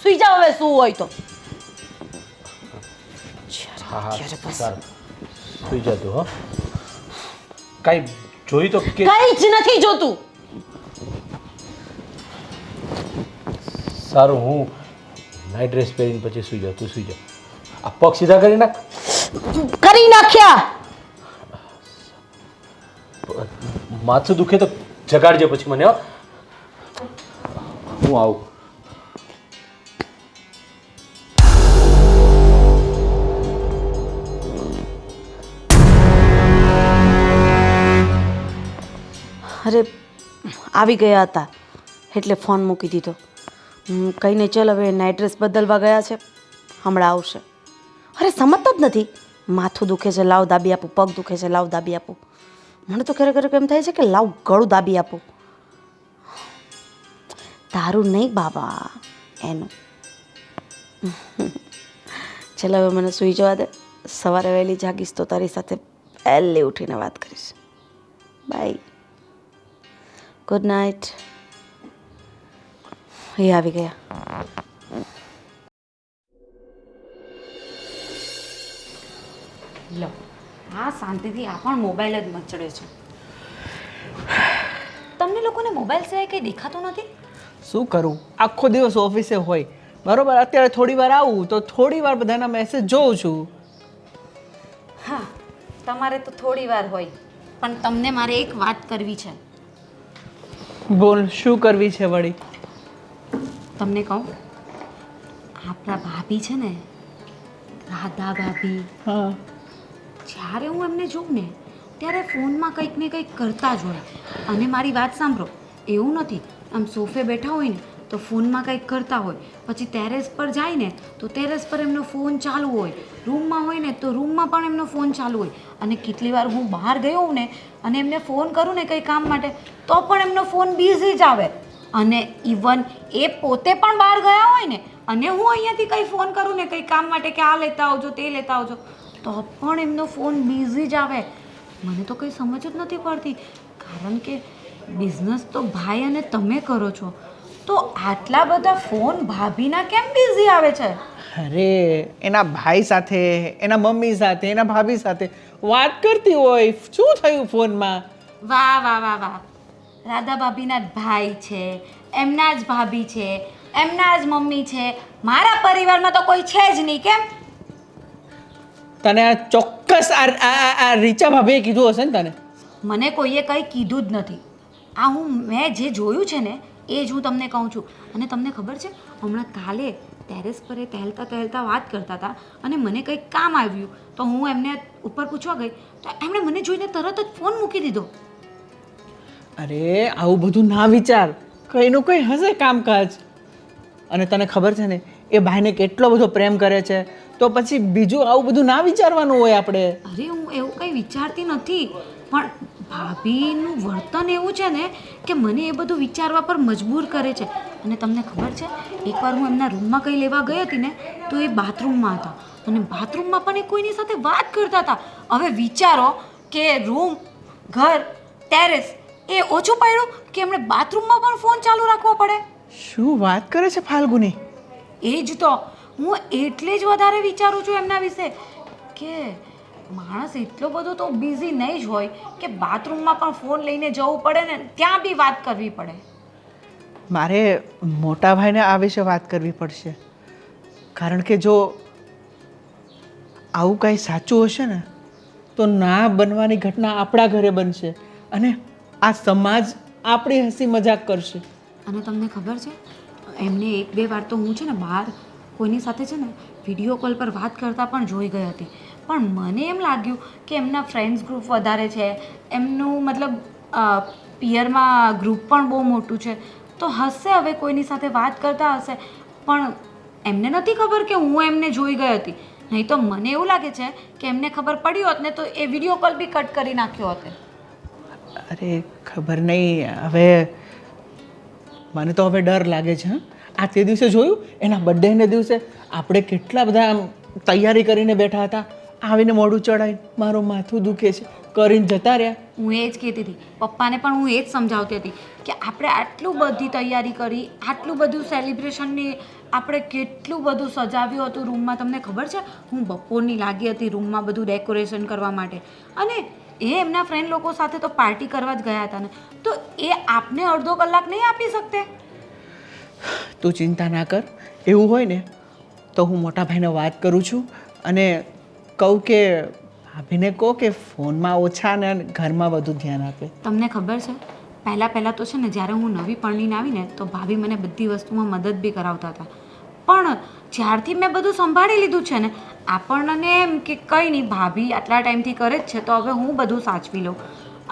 સૂઈ જાઓ હવે, શું હોય તો. હા સારું, સૂઈ જા તું. હો, કાંઈ જોઈ તો કે કઈ જ નથી જોતું. સારું, હું નાઇટ ડ્રેસ પહેરીને પછી સૂઈ જાઉં, તું સૂઈ જા. આ પગ સીધા કરી નાખ. કરી નાખ્યા. માથું દુખે તો જગાડજે પછી મને. હો, હું આવું. અરે આવી ગયા હતા એટલે ફોન મૂકી દીધો. કંઈ નહીં, ચાલ હવે નાઇટ ડ્રેસ બદલવા ગયા છે, હમણાં આવશે. અરે સમજતા જ નથી. માથું દુખે છે, લાવ દાબી આપું, પગ દુખે છે, લાવ દાબી આપું. મને તો ક્યારેક એમ થાય છે કે લાવ ગળું દાબી આપું. તારું નહીં બાબા, એનું. ચાલ હવે મને સૂઈ જવા દે. સવારે વહેલી જાગીશ તો તારી સાથે વહેલી ઉઠીને વાત કરીશ. By, good night. એ આવી ગયા. લો, હા શાંતિથી આ પણ મોબાઈલ જ મચડે છે. તમને લોકોને મોબાઈલ સિવાય કંઈ દેખાતું નથી? શું કરું, આખો દિવસ ઓફિસે હોય, બરોબર? અત્યારે થોડી વાર આવું તો થોડી વાર બધાના મેસેજ જોઉં છું. હા, તમારે તો થોડી વાર હોય, પણ તમને મારે એક વાત કરવી છે. બોલ, શું કરવી છે વળી? તમને કહું, આપણા ભાભી છે ને, રાધા ભાભી, હા, જ્યારે હું એમને જોઉં ને ત્યારે ફોનમાં કંઈક ને કંઈક કરતા જ હોય. અને મારી વાત સાંભળો, એવું નથી આમ સોફે બેઠા હોય ને તો ફોનમાં કંઈક કરતા હોય, પછી ટેરેસ પર જાય ને તો ટેરેસ પર એમનો ફોન ચાલુ હોય, રૂમમાં હોય ને તો રૂમમાં પણ એમનો ફોન ચાલુ હોય. અને કેટલી વાર હું બહાર ગયો હોઉં ને અને એમને ફોન કરું ને કંઈ કામ માટે તો પણ એમનો ફોન બિઝી જ આવે. અને ઇવન એ પોતે પણ બહાર ગયા હોય ને અને હું અહીંયાથી કંઈ ફોન કરું ને કંઈ કામ માટે કે આ લેતા આવજો તે લેતા આવજો તો પણ એમનો ફોન બિઝી જ આવે. મને તો કંઈ સમજ જ નથી પડતી, કારણ કે બિઝનેસ તો ભાઈ અને તમે કરો છો, તો આટલા બધા ફોન ભાભીના કેમ બિઝી આવે છે? અરે એના ભાઈ સાથે, એના મમ્મી સાથે, એના ભાભી સાથે વાત કરતી હોય, શું થયું ફોનમાં? વાહ વાહ વાહ વાહ, રાધા ભાભીના જ ભાઈ છે, એમના જ ભાભી છે, એમના જ મમ્મી છે, મારા પરિવારમાં તો કોઈ છે જ નહીં. કેમ? તને આ ચોક્કસ આ રીચા ભાભીએ કીધું હશે ને તને? મને કોઈએ કંઈ કીધું જ નથી. આ મેં જે જોયું છે ને એ જ હું તમને કહું છું. અને તમને ખબર છે, હમણાં કાલે ટેરેસ પર એ ટહેલતા ટહેલતા વાત કરતા હતા અને મને કંઈક કામ આવ્યું તો હું એમને ઉપર પૂછવા ગઈ તો એમણે મને જોઈને તરત જ ફોન મૂકી દીધો. અરે આવું બધું ના વિચાર, કંઈનું કંઈ હશે કામકાજ. અને તને ખબર છે ને એ ભાઈને કેટલો બધો પ્રેમ કરે છે, તો પછી બીજું આવું બધું ના વિચારવાનું હોય આપણે. અરે હું એવું કંઈ વિચારતી નથી, પણ ભાભીનું વર્તન એવું છે ને કે મને એ બધું વિચારવા પર મજબૂર કરે છે. અને તમને ખબર છે, એકવાર હું એમના રૂમમાં કંઈ લેવા ગઈ હતી ને તો એ બાથરૂમમાં હતા અને બાથરૂમમાં પણ એ કોઈની સાથે વાત કરતા હતા. હવે વિચારો કે રૂમ, ઘર, ટેરેસ એ ઓછું પડ્યું કે એમણે બાથરૂમમાં પણ ફોન ચાલુ રાખવો પડે. શું વાત કરે છે ફાલ્ગુની? એ જ તો હું એટલે જ વધારે વિચારું છું એમના વિશે કે માણસ એટલો બધો તો બિઝી નહીં જ હોય કે બાથરૂમમાં પણ ફોન લઈને જવું પડે ને ત્યાં બી વાત કરવી પડે. મારે મોટા ભાઈને આ વિશે વાત કરવી પડશે, કારણ કે જો આવું કંઈ સાચું હશે ને તો ના બનવાની ઘટના આપણા ઘરે બનશે અને આ સમાજ આપણી હસી મજાક કરશે. અને તમને ખબર છે, એમને એક બે વાર તો હું છે ને બહાર કોઈની સાથે છે ને વિડીયો કોલ પર વાત કરતા પણ જોઈ ગઈ હતી. પણ મને એમ લાગ્યું કે એમના ફ્રેન્ડ્સ ગ્રુપ વધારે છે, એમનું મતલબ પિયરમાં ગ્રુપ પણ બહુ મોટું છે, તો હશે હવે કોઈની સાથે વાત કરતા હશે. પણ એમને નથી ખબર કે હું એમને જોઈ ગઈ હતી. નહીં તો મને એવું લાગે છે કે એમને ખબર પડી હોત ને તો એ વિડીયો કોલ બી કટ કરી નાખ્યો હોત. અરે ખબર નહીં, હવે મને તો હવે ડર લાગે છે. આ તે દિવસે જોયું, એના બર્થડેને દિવસે આપણે કેટલા બધા આમ તૈયારી કરીને બેઠા હતા, આવીને મોઢું ચડાવીને મારું માથું દુખે છે કરીને જતા રહ્યા. હું એ જ કહેતી હતી, પપ્પાને પણ હું એ જ સમજાવતી હતી કે આપણે આટલું બધી તૈયારી કરી, આટલું બધું સેલિબ્રેશનની આપણે કેટલું બધું સજાવ્યું હતું રૂમમાં. તમને ખબર છે, હું બપોરની લાગી હતી રૂમમાં બધું ડેકોરેશન કરવા માટે અને એ એમના ફ્રેન્ડ લોકો સાથે તો પાર્ટી કરવા જ ગયા હતા ને, તો એ આપને અડધો કલાક નહીં આપી શકતે? તું ચિંતા ના કર, એવું હોય ને તો હું મોટા ભાઈને વાત કરું છું અને કહું કે ભાભીને કહો કે ફોનમાં ઓછા ને ઘરમાં વધુ ધ્યાન આપે. તમને ખબર છે, પહેલાં તો છે ને જ્યારે હું નવી પરણીને આવીને તો ભાભી મને બધી વસ્તુમાં મદદ બી કરાવતા હતા. પણ જ્યારથી મેં બધું સંભાળી લીધું છે ને, આપણને એમ કે કંઈ નહીં ભાભી આટલા ટાઈમથી કરે જ છે તો હવે હું બધું સાચવી લઉં.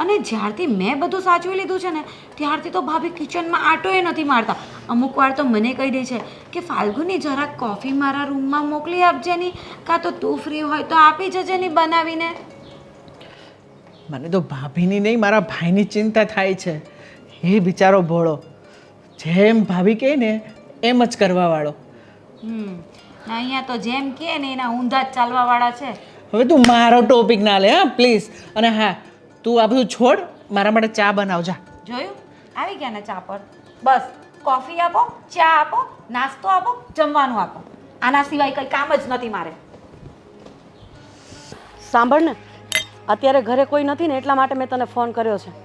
અને જ્યારથી મેં બધું સાચવી લીધું છે ને ત્યારથી તો ભાભી કિચનમાં આટોય નથી મારતા. અમુક વાર તો મને કહી દે છે કે ફાલ્ગુની જરાક કોફી મારા રૂમમાં મોકલી આપજે ની, કાં તો તું ફ્રી હોય તો આપી જજે ની બનાવીને. મને તો ભાભીની નહીં, મારા ભાઈની ચિંતા થાય છે. એ બિચારો ભોળો, જેમ ભાભી કહે ને એમ જ કરવાવાળો. અહીંયા તો જેમ કહે ને એના ઊંધા જ ચાલવાવાળા છે. હવે તું મારો ટોપિક ના લે હા પ્લીઝ. અને હા, તું આ બધું છોડ, મારા માટે ચા બનાવજા. જોયું, આવી ગયા ને ચા પર. બસ કોફી આપો, ચા આપો, નાસ્તો આપો, જમવાનું આપો, આના સિવાય કંઈ કામ જ નથી મારે. સાંભળ ને, અત્યારે ઘરે કોઈ નથી ને એટલા માટે મેં તને ફોન કર્યો છે.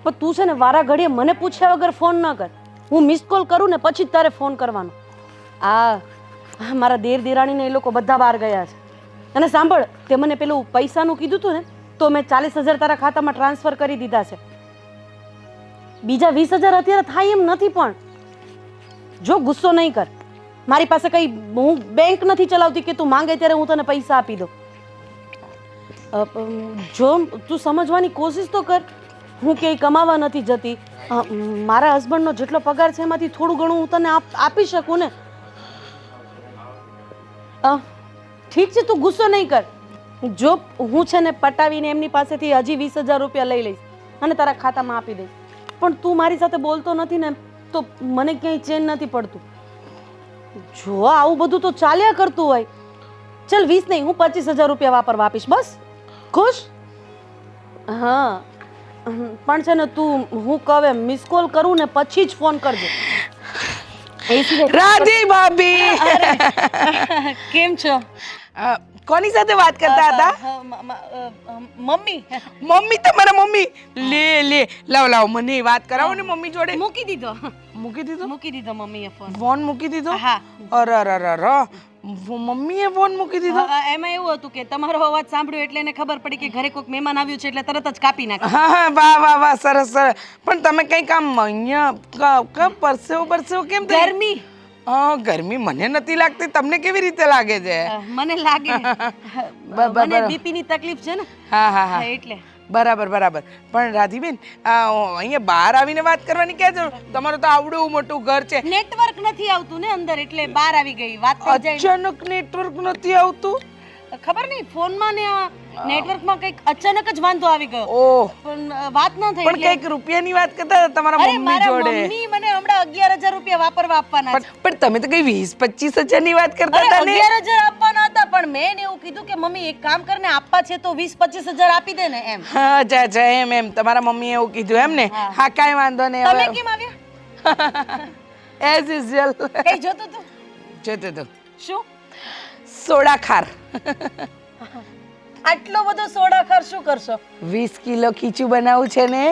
પણ તું છે ને વારા ઘડીએ મને પૂછ્યા વગર ફોન ન કર. હું મિસ કોલ કરું ને પછી જ તારે ફોન કરવાનો. આ મારા દેર દિરાણીને એ લોકો બધા બહાર ગયા છે. અને સાંભળ, તે મને પેલું પૈસાનું કીધું હતું ને, તો મેં 40,000 તારા ખાતામાં ટ્રાન્સફર કરી દીધા છે. બીજા 20,000 અત્યારે થાય એમ નથી. પણ જો ગુસ્સો નહીં કર, મારી પાસે કંઈ, હું બેંક નથી ચલાવતી કે તું માંગે ત્યારે હું તને પૈસા આપી દઉં. જો તું સમજવાની કોશિશ તો કર. હું ક્યાંય કમાવા નથી જતી. મારા હસબન્ડનો જેટલો પગાર છે એમાંથી થોડું ઘણું હું તને આપી શકું ને. ઠીક છે, તું ગુસ્સો નહીં કર. જો હું છે ને પટાવીને એમની પાસેથી હજી 20,000 રૂપિયા લઈ લઈશ અને તારા ખાતામાં આપી દઈશ. પણ તું મારી સાથે બોલતો નથી ને તો મને ક્યાંય ચેન નથી પડતું. જો આવું બધું તો ચાલ્યા કરતું હોય. ચલ 20 નહીં, હું 25,000 રૂપિયા વાપરવા આપીશ. બસ ખુશ? હા, પણ છે ને તું હું કહે મિસ કોલ કરું ને પછી જ ફોન કરજો. રાધી ભાભી કેમ છો? કોની સાથે વાત કરતા હતા? મમ્મી. મમ્મી તમારા મમ્મી? લે લાવ મને વાત કરાવો ને મમ્મી જોડે. મૂકી દીધો મૂકી દીધો મમ્મીએ ફોન. ફોન મૂકી દીધો? હા. અરે મમ્મીએ ફોન મૂકી દીધો? એમાં એવું હતું કે તમારો અવાજ સાંભળ્યો એટલે એને ખબર પડી કે ઘરે કોઈક મહેમાન આવ્યું છે એટલે તરત જ કાપી નાખ્યો. હા વાહ સરસ. પણ તમે કઈ કામ અહીંયા પરસેવો કેમ થઈ? ગરમી. ગરમી મને નથી લાગતી, તમને કેવી રીતે લાગે છે? મને લાગે મને બીપી ની તકલીફ છે ને. હા એટલે બરાબર. પણ રાધીબેન અહીંયા બહાર આવીને વાત કરવાની ક્યાં જરૂર? તમારું તો આવડું મોટું ઘર છે. નેટવર્ક નથી આવતું ને અંદર એટલે બહાર આવી ગઈ. વાત થઈ જાય. અચાનક નેટવર્ક નથી આવતું? ખબર નહીં, ફોનમાં ને નેટવર્કમાં કંઈક અચાનક જ વાંધો આવી ગયો. ઓહ, પણ વાત ન થઈ. પણ કઈક રૂપિયાની વાત કરતા હતા તમારા અરે મમ્મી મારા જોડે. મમ્મી મને હમણાં 11,000 રૂપિયા વાપરવા આપવાના છે. પણ તમે તો કઈ 20-25 હજારની વાત કરતા અરે હતા ને? 11,000 આપવાના હતા પણ મેં એને એવું કીધું કે મમ્મી એક કામ કરને, આપવા છે તો 20-25 હજાર આપી દે ને એમ. હા જા એમ તમારા મમ્મીએ એવું કીધું એમ ને? હા કાંઈ વાંધો નહીં. તમે કેમ આવ્યા? As usual. કઈ જોતું તું? જોતું તું શું? સોડા ખાર. આટલો બધો સોડા ખાર શું કરશો? 20 કિલો ખીચું બનાવું છે ને,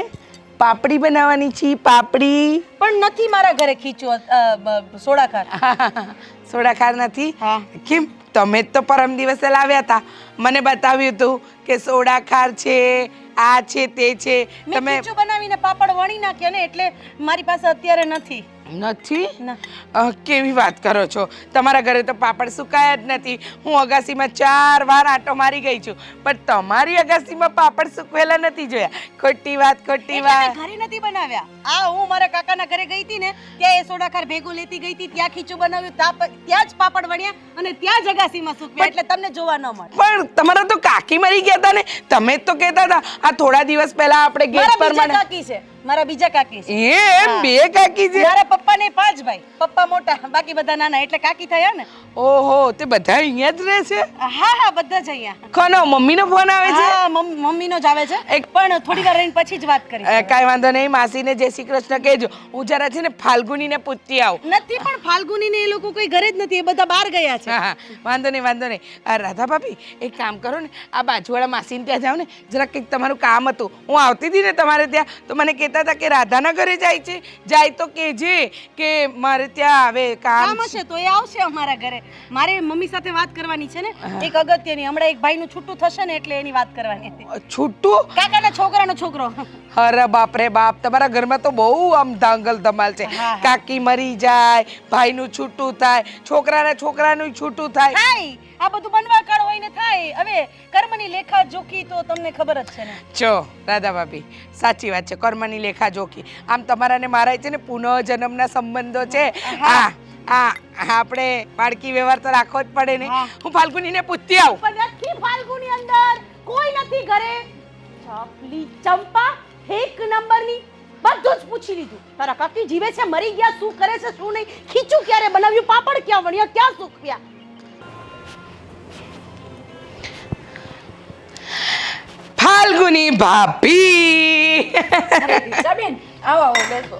પાપડી બનાવવાની છે. પાપડી પણ નથી મારા ઘરે ખીચું સોડા ખાર. સોડા ખાર નથી? હા. કેમ? તમે જ તો પરમ દિવસે લાવ્યા હતા, મને બતાવ્યું હતું કે સોડા ખાર છે, આ છે તે છે. મેં તમે ખીચું બનાવીને પાપડ વણી નાખ્યા ને એટલે મારી પાસે અત્યારે નથી. નથી? ના. કેવી વાત કરો છો? તમારા ઘરે તો પાપડ સુકાયા જ નથી. હું અગાસીમાં 4 વાર આંટો મારી ગઈ છું પણ તમારી અગાસીમાં પાપડ સુકવેલા નથી જોયા. ખોટી વાત. એટલે મેં ઘરે નથી બનાવ્યા. હું મારા કાકાના ઘરે ગઈ હતી ને ત્યાં એ સોડા ખાર ભેગો લેતી ગઈ હતી, ત્યાં ખીચું બનાવ્યું, ત્યાં જ પાપડ વણ્યા અને ત્યાં જ અગાસીમાં સુકવ્યા એટલે તમને જોવા ન મળે. પણ તમારા તો કાકી મરી ગયા હતા ને, તમે જ તો કહેતા હતા આ થોડા દિવસ પહેલા આપણે ગેટ પર મારા બીજા કાકી છે. એમ 2 કાકી છે? મારા પપ્પાને 5 ભાઈ. પપ્પા મોટા, બાકી બધા નાના એટલે કાકી થયા ને. ઓહો, તે બધા અહીંયા જ રહે છે? હા બધા જ અહીંયા. કોનો મમ્મીનો ફોન આવે છે? હા મમ્મીનો જ આવે છે. પણ થોડી વાર રહીને પછી જ વાત કરીશ. કાંઈ વાંધો નહીં, માસીને જય શ્રી કૃષ્ણ કહેજો. હું જરા છે ને ફાલ્ગુનીને પૂછતી આવું. નથી પણ ફાલ્ગુની ને એ લોકો કોઈ ઘરે જ નથી, એ બધા બહાર ગયા છે. હા વાંધો નહીં. રાધા ભાભી એક કામ કરો ને, આ બાજુવાળા માસીને ત્યાં જાઓ ને, જરા કંઈક તમારું કામ હતું. હું આવતી હતી ને તમારે ત્યાં તો મને કહેતા હતા કે રાધાના ઘરે જાય તો કહેજે કે મારે ત્યાં આવે કામ હશે તો એ આવશે અમારા ઘરે. મારે મમ્મી સાથે વાત કરવાની છે ને, એક અગત્યની. હમણાં એક ભાઈનું છૂટું થશે ને એટલે એની વાત કરવાની હતી. છૂટું? કાકાના છોકરાનો છોકરો. અરે બાપ રે બાપ, તમારા ઘરમાં તો બહુ આમ ધાંગલ ધમાલ છે. કાકી મરી જાય, ભાઈનું છૂટું થાય, છોકરાનું છૂટું થાય. આ બધું બનવા કાળ હોય ને થાય. હવે કર્મની લેખા જોખી તો તમને ખબર જ છે ને. જો રાધા ભાભી, સાચી વાત છે, કર્મની લેખા જોખી. આમ તમારા ને મારા છે ને પુનઃજન્મના સંબંધો છે. આપણે બાળકી વ્યવહાર તો રાખવો જ પડે ને. હું ફાલ્ગુનીને પૂછતી આવું. પણ નથી ફાલ્ગુની અંદર કોઈ નથી ઘરે. ચાપલી ચંપા એક નંબરની. બધું જ પૂછી લીધું. તારા કાકી જીવે છે, મરી ગયા, શું કરે છે શું નહીં, ખીચું ક્યારે બનાવ્યું, પાપડ ક્યાં વણ્યા, ક્યાં સુકવ્યા. ફાલ્ગુની ભાભી, આવો બેસો.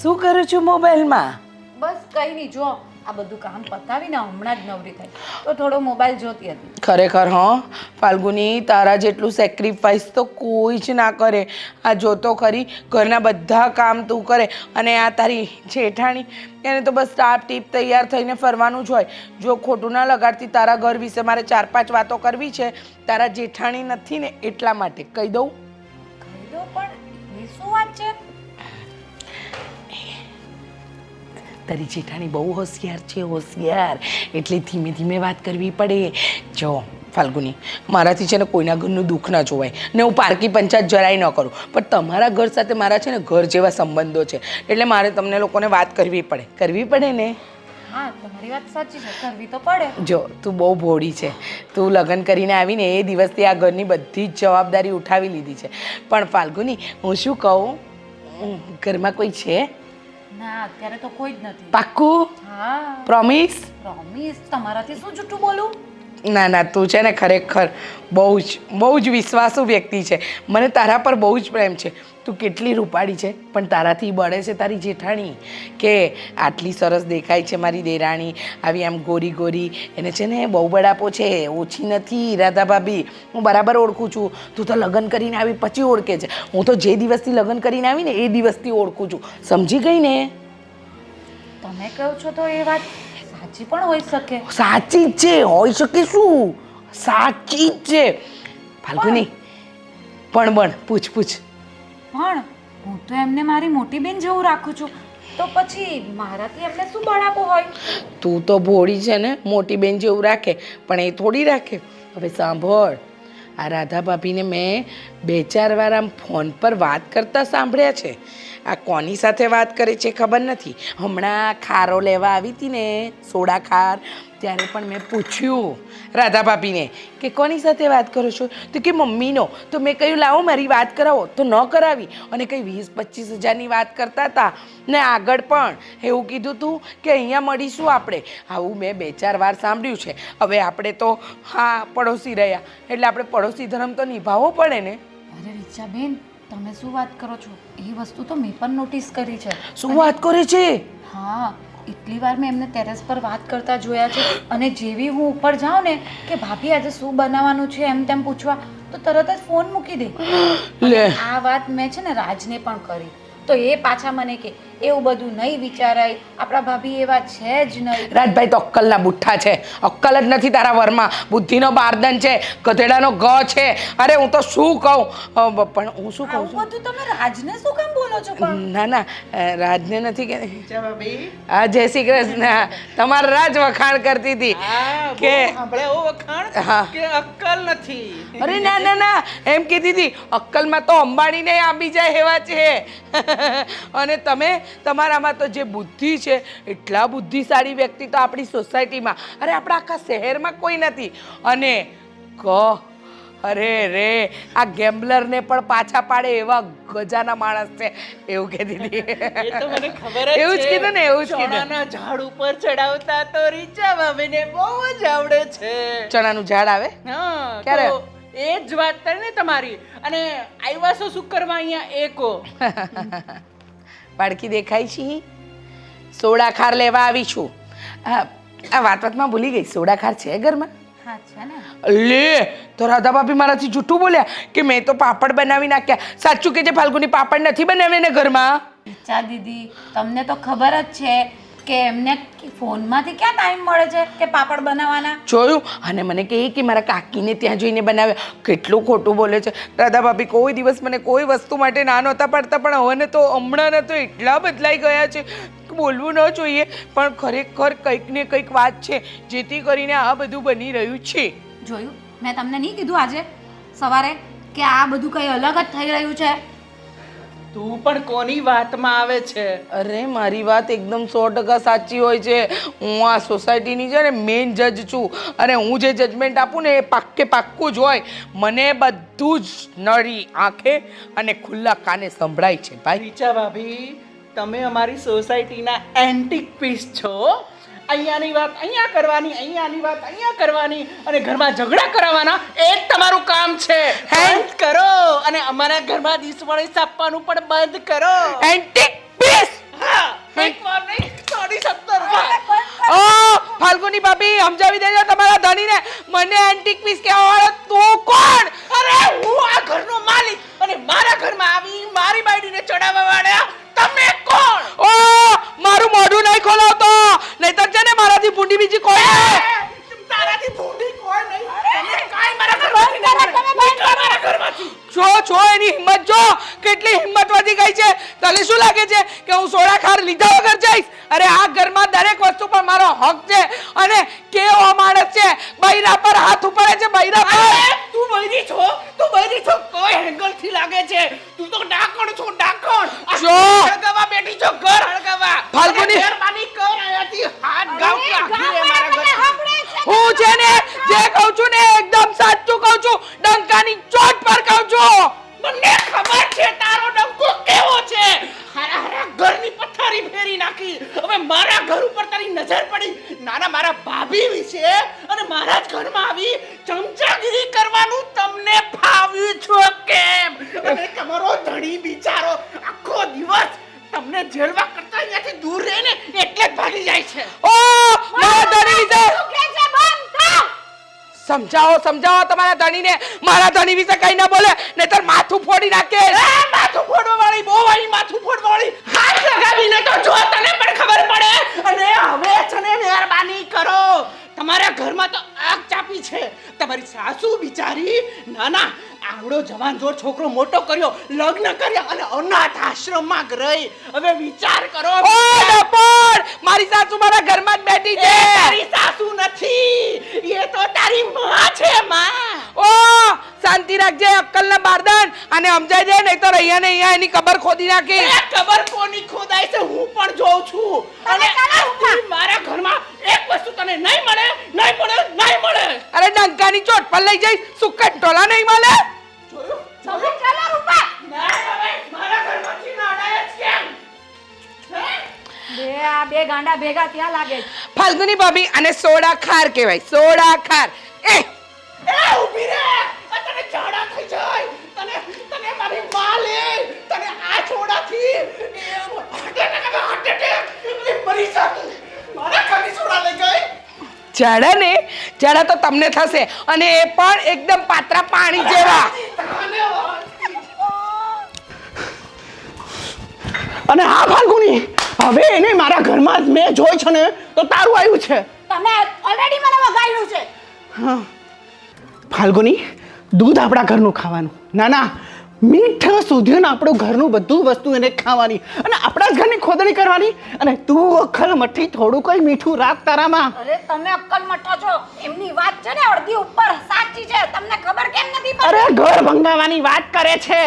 શું કરું છું મોબાઈલમાં? બસ કઈ નહીં, જો આ બધું કામ પતાવીને હમણાં જ નવરી થઈ તો થોડો મોબાઈલ જોતી હતી. ખરેખર ફાલ્ગુની, તારા જેટલું સેક્રિફાઈસ તો કોઈ જ ના કરે. આ જોતો ખરી, ઘરના બધા કામ તું કરે અને આ તારી જેઠાણી, એને તો બસ ટાપ ટીપ તૈયાર થઈને ફરવાનું જ હોય. જો ખોટું ના લગાડતી, તારા ઘર વિશે મારે 4-5 વાતો કરવી છે. તારા જેઠાણી નથી ને એટલા માટે કહી દઉં. પણ એ શું વાત છે? તારી જેઠાણી બહુ હોશિયાર છે, હોશિયાર. એટલે ધીમે ધીમે વાત કરવી પડે. જો ફાલ્ગુની, મારાથી છે ને કોઈના ઘરનું દુઃખ ના જોવાય ને હું પારકી પંચાયત જરાય ન કરું, પણ તમારા ઘર સાથે મારા છે ને ઘર જેવા સંબંધો છે, એટલે મારે તમને લોકોને વાત કરવી પડે ને. હા, તમારી વાત સાચી છે, કરવી તો પડે. જો તું બહુ ભોળી છે, તું લગ્ન કરીને આવીને એ દિવસથી આ ઘરની બધી જ જવાબદારી ઉઠાવી લીધી છે. પણ ફાલ્ગુની, હું શું કહું, ઘરમાં કોઈ છે? ના, અત્યારે તો કોઈ જ નથી. પાક્કું? હા, પ્રોમિસ? પ્રોમિસ. તમારાથી શું જૂઠું બોલું? ના, તું છે ને ખરેખર બહુ જ વિશ્વાસુ વ્યક્તિ છે. મને તારા પર બહુ જ પ્રેમ છે. તું કેટલી રૂપાળી છે, પણ તારાથી બળે છે તારી જેઠાણી, કે આટલી સરસ દેખાય છે મારી દેરાણી, આવી આમ ગોરી ગોરી, એને છે ને બહુ બડાપો છે, ઓછી નથી રાધા ભાભી, હું બરાબર ઓળખું છું. તું તો લગ્ન કરીને આવી પછી ઓળખે છે, હું તો જે દિવસથી લગ્ન કરીને આવી ને એ દિવસથી ઓળખું છું. સમજી ગઈ ને? તમે કહો છો તો એ વાત સાચી પણ હોઈ શકે. સાચી જ છે, હોઈ શકે શું, સાચી જ છે. ફાલ્ગુની, પણ પૂછ. પણ હું તો એમને મારી મોટી બેન જેવું રાખું છું, તો પછી મારાથી એમને શું બળાપો હોય? તું તો ભોળી છે ને, મોટી બેન જેવું રાખે, પણ એ થોડી રાખે. હવે સાંભળ, આ રાધા ભાભીને મેં 2-4 વાર આમ ફોન પર વાત કરતા સાંભળ્યા છે. આ કોની સાથે વાત કરે છે ખબર નથી. હમણાં ખારો લેવા આવી હતી ને, સોડા ખાર, ત્યારે પણ મેં પૂછ્યું રાધા ભાભીને કે કોની સાથે વાત કરો છો, તો કે મમ્મીનો. તો મેં કહ્યું લાવો મારી વાત કરાવો, તો ન કરાવી, અને કંઈ 20-25 હજારની વાત કરતા હતા ને આગળ પણ એવું કીધું હતું કે અહીંયા મળીશું આપણે. આવું મેં 2-4 વાર સાંભળ્યું છે. હવે આપણે તો હા પડોશી રહ્યા, એટલે આપણે પડોશી ધર્મ તો નિભાવવો પડે ને. અરે રીચાબેન, તમે શું વાત કરો છો? એ વસ્તુ તો મેં પણ નોટિસ કરી છે. શું વાત કરે છે? હા, એટલી વાર મેં એમને ટેરેસ પર વાત કરતા જોયા છે, અને જેવી હું ઉપર જાઉં ને કે ભાભી આજે શું બનાવવાનું છે એમ તેમ પૂછવા, તો તરત જ ફોન મૂકી દે. લે, આ વાત મેં છે ને રાજને પણ કરી, તો એ પાછા મને કે એવું બધું નહીં વિચારાય, આપણા ભાભી એવા છે જ નહીં. રાજભાઈ તો અક્કલના બુઠ્ઠા છે, અક્કલ જ નથી તારા વરમાં, બુદ્ધિનો બારદન છે, ગધેડાનો ગ છે. અરે હું તો શું કહું, પણ હું શું કહું આવું બધું તમે રાજને શું કામ બોલો છો? પણ ના, રાજને નથી કે. જા ભાભી. હા, જય શ્રી કૃષ્ણ. તમારા રાજ વખાણ કરતી હતી હા, કે સાંભળે ઓ વખાણ હા. કે અક્કલ નથી. અરે ના, એમ કીધી હતી અક્કલમાં તો અંબાણીને આપી જાય એવા છે. અને તમે તમારામાં તો જે બુદ્ધિ છે, એટલા બુદ્ધિશાળી વ્યક્તિ તો આપણી સોસાયટીમાં, અરે આપણા આખા શહેરમાં કોઈ નથી. અને અરે રે, આ ગેમ્બલરને પણ પાછા પાડે એવા ગજાના માણસ છે, એવું કહેતી હતી. એ તો મને ખબર જ એવું જ છે. કીધું ને, એવું જ કીધું. ચણાના ઝાડ ઉપર ચડાવતા તો રીચા ભાભીને બહુ જ આવડે છે. ચણાનું ઝાડ આવે હા, ક્યારે? તો એ જ વાત કરે ને તમારી. અને આવ્યા છો શું કરવા અહીંયા એકો? બાળકી દેખાય છે, સોડા ખાર લેવા આવી છું. આ વાતમાં ભૂલી ગઈ, સોડા ખાર છે ઘરમાં? હા છે ને. લે, તો રાધા ભાભી મારાથી જૂઠું બોલ્યા કે મેં તો પાપડ બનાવી નાખ્યા. સાચું કે જે ફાલ્ગુની પાપડ નથી બનાવ્યા ને ઘરમાં? રીચા દીદી, તમને તો ખબર જ છે કે એમને ફોનમાંથી ક્યાં ટાઈમ મળે છે કે પાપડ બનાવવાના. જોયું, અને મને કહે કે મારા કાકીને ત્યાં જોઈને બનાવ્યા. કેટલું ખોટું બોલે છે રાધા ભાભી. કોઈ દિવસ મને કોઈ વસ્તુ માટે ના નહોતા પાડતા, પણ હવે તો હમણાં તો એટલા બદલાઈ ગયા છે, બોલવું ન જોઈએ, પણ ખરેખર કંઈક ને કંઈક વાત છે, જેથી કરીને આ બધું બની રહ્યું છે. જોયું, મેં તમને નહીં કીધું આજે સવારે કે આ બધું કંઈ અલગ જ થઈ રહ્યું છે? તું પણ કોની વાતમાં આવે છે? અરે મારી વાત એકદમ 100% સાચી હોય છે. હું આ સોસાયટીની છે ને મેઇન જજ છું, અને હું જે જજમેન્ટ આપું ને એ પાક્કું જ હોય. મને બધું જ નળી આંખે અને ખુલ્લા કાને સંભળાય છે ભાઈ. રીચા ભાભી, તમે અમારી સોસાયટીના એન્ટિક પીસ છો. અહીંયાની વાત અહીંયા કરવાની, અહીંયાની વાત અહીંયા કરવાની, અને ઘરમાં ઝઘડા કરાવવાના, એ જ તમારું કામ છે. બંધ કરો, અને અમારા ઘરમાં દિસવાળી આપવાનું પણ બંધ કરો. Antique piece. હા, એક વાર નહીં, 17 વાર. ઓ ફાલ્ગુની ભાભી, સમજાવી દેજો તમારા ધણીને. મને એન્ટિક પીસ કહેવા વાળો તું કોણ? અરે હું આ ઘરનો માલિક, અને મારા ઘરમાં આવી મારી બાયડીને ચડાવવા વાળા તમે કોણ? ઓ મારું મોઢું નહીં ખોલાવતો, નહીતર છે ને મારાથી ભૂંડી બીજી કોઈ તારાથી ભૂંડી કોઈ નહીં. તમે કાંઈ મારા ઘરમાંથી નહીં. નીકળો મારા ઘરમાંથી. જો એની હિંમત જો, કેટલી હિંમત વધી ગઈ છે. તને શું લાગે છે કે હું સોડા ખાર લીધા વગર જઈશ? અરે આ ઘરમાં દરેક વસ્તુ પર મારો હક છે. અને કેવો માણસ છે, બૈરા પર હાથ ઉપાડે છે, બૈરા પર. તું બૈરી છો, તું બૈરી છો, કોઈ એંગલ થી લાગે છે. તું તો ડાકણ છો, ડાકણ. જો. હળગાવા બેઠી છો, ઘર હળગાવા. ફાલ્ગુની. મહેરબાની કર, અહીંયાથી હાથ ગાવ કે આખી રે મારા ઘર. હું છે ને જે કહું છું ને એકદમ સાચું કહું છું. ડંકાની ચોટ પર કહું છું. મને ખબર છે તારો ડંકો કેવો છે. હારા હારા ઘરની પથારી ફેરી નાખી. હવે મારા ઘર ઉપર તારી નજર પડી. નાના મારા ભાભી વિશે અને મારા જ ઘરમાં આવી ચમચાગીરી કરવાનું તમને ફાવ્યું છો કેમ? અને તમારો ધણી બિચારો આખો દિવસ તમને જેલવા કરતા અહીંયાથી દૂર રહીને એટલે જ ભાગી જાય છે. ઓ મારા ધણી વિશે સમજાવો તમારા ધણીને. મારા ધણી વિશે કઈ ના બોલે નહીતર માથું ફોડી નાખે. માથું ફોડવા વાળી બહુ વાળી માથું ફોડવા વાળી હાથ લગાવીને તો જો તને પણ ખબર પડે. અને હવે છે ને મહેરબાની કરો, તમારા ઘરમાં તો આગ ચાપી છે. તમારી સાસુ બિચારી નાના આવડો જવાન જોર છોકરો મોટો કર્યો, લગ્ન કર્યા અને અનાથ આશ્રમમાં રહી. હવે વિચાર કરો. ઓ ડપોડ, મારી સાસુ મારા ઘરમાં જ બેઠી છે. એ તારી સાસુ નથી, એ તો તારી માં છે, માં. ઓ શાંતિ રાખજે, અક્કલના બારદાન. અને સમજાઈ દે નહીં તો અહીંયા ને અહીંયા એની કબર ખોદી નાખી. એ ખબર કોની ખોદાય છે હું પણ જોઉં છું. અને આજથી મારા ઘરમાં એક વસ્તુ તને નહીં મળે, નહીં મળે, નહીં મળે. અરે ડંકાની ચોટ પર લઈ જઈશ, સુકટ ટોલા નહીં મળે. જોયું? તમે ચાલો રૂપા. ના હવે મારા ઘરમાંથી નાડાય જ કેમ? હે? બે ગાંડા ભેગા ત્યાં લાગે છે. ફાલ્ગુની ભાભી અને સોડા ખાર કહેવાય, સોડા ખાર. એ ઊભી રે. આ તને ઝાડા થઈ જાય. તને મારી માં લે. તને આ છોડાથી હાર્ટ એટેક મરી જા. મારા ઘરની છોડા લઈ ગઈ. ઝાડા ને ઝાડા તો તમને થશે, અને એ પણ એકદમ પાતળા પાણી જેવા. અને હા ફાલ્ગુની, હવે એને મારા ઘરમાં જ મેં જોઈ છે ને તો તારું આવ્યું છે. તમે ઓલરેડી મને વગાડ્યું છે. હા ફાલ્ગુની, દૂધ આપણા ઘરનું ખાવાનું. ના ના, મીઠા સુધીને આપણું ઘરનું બધું વસ્તુ એને ખાવાની અને આપણા જ ઘરની ખોદણી કરવાની. અને તું અખલ મઠ્ઠી થોડું કોઈ મીઠું રાખ તારામાં. અરે તમે અક્કલ મઠો છો. એમની વાત છે ને અડધી ઉપર સાચી છે. તમને ખબર કેમ નથી અરે પડતી? ઘર ભંગાવાની વાત કરે છે.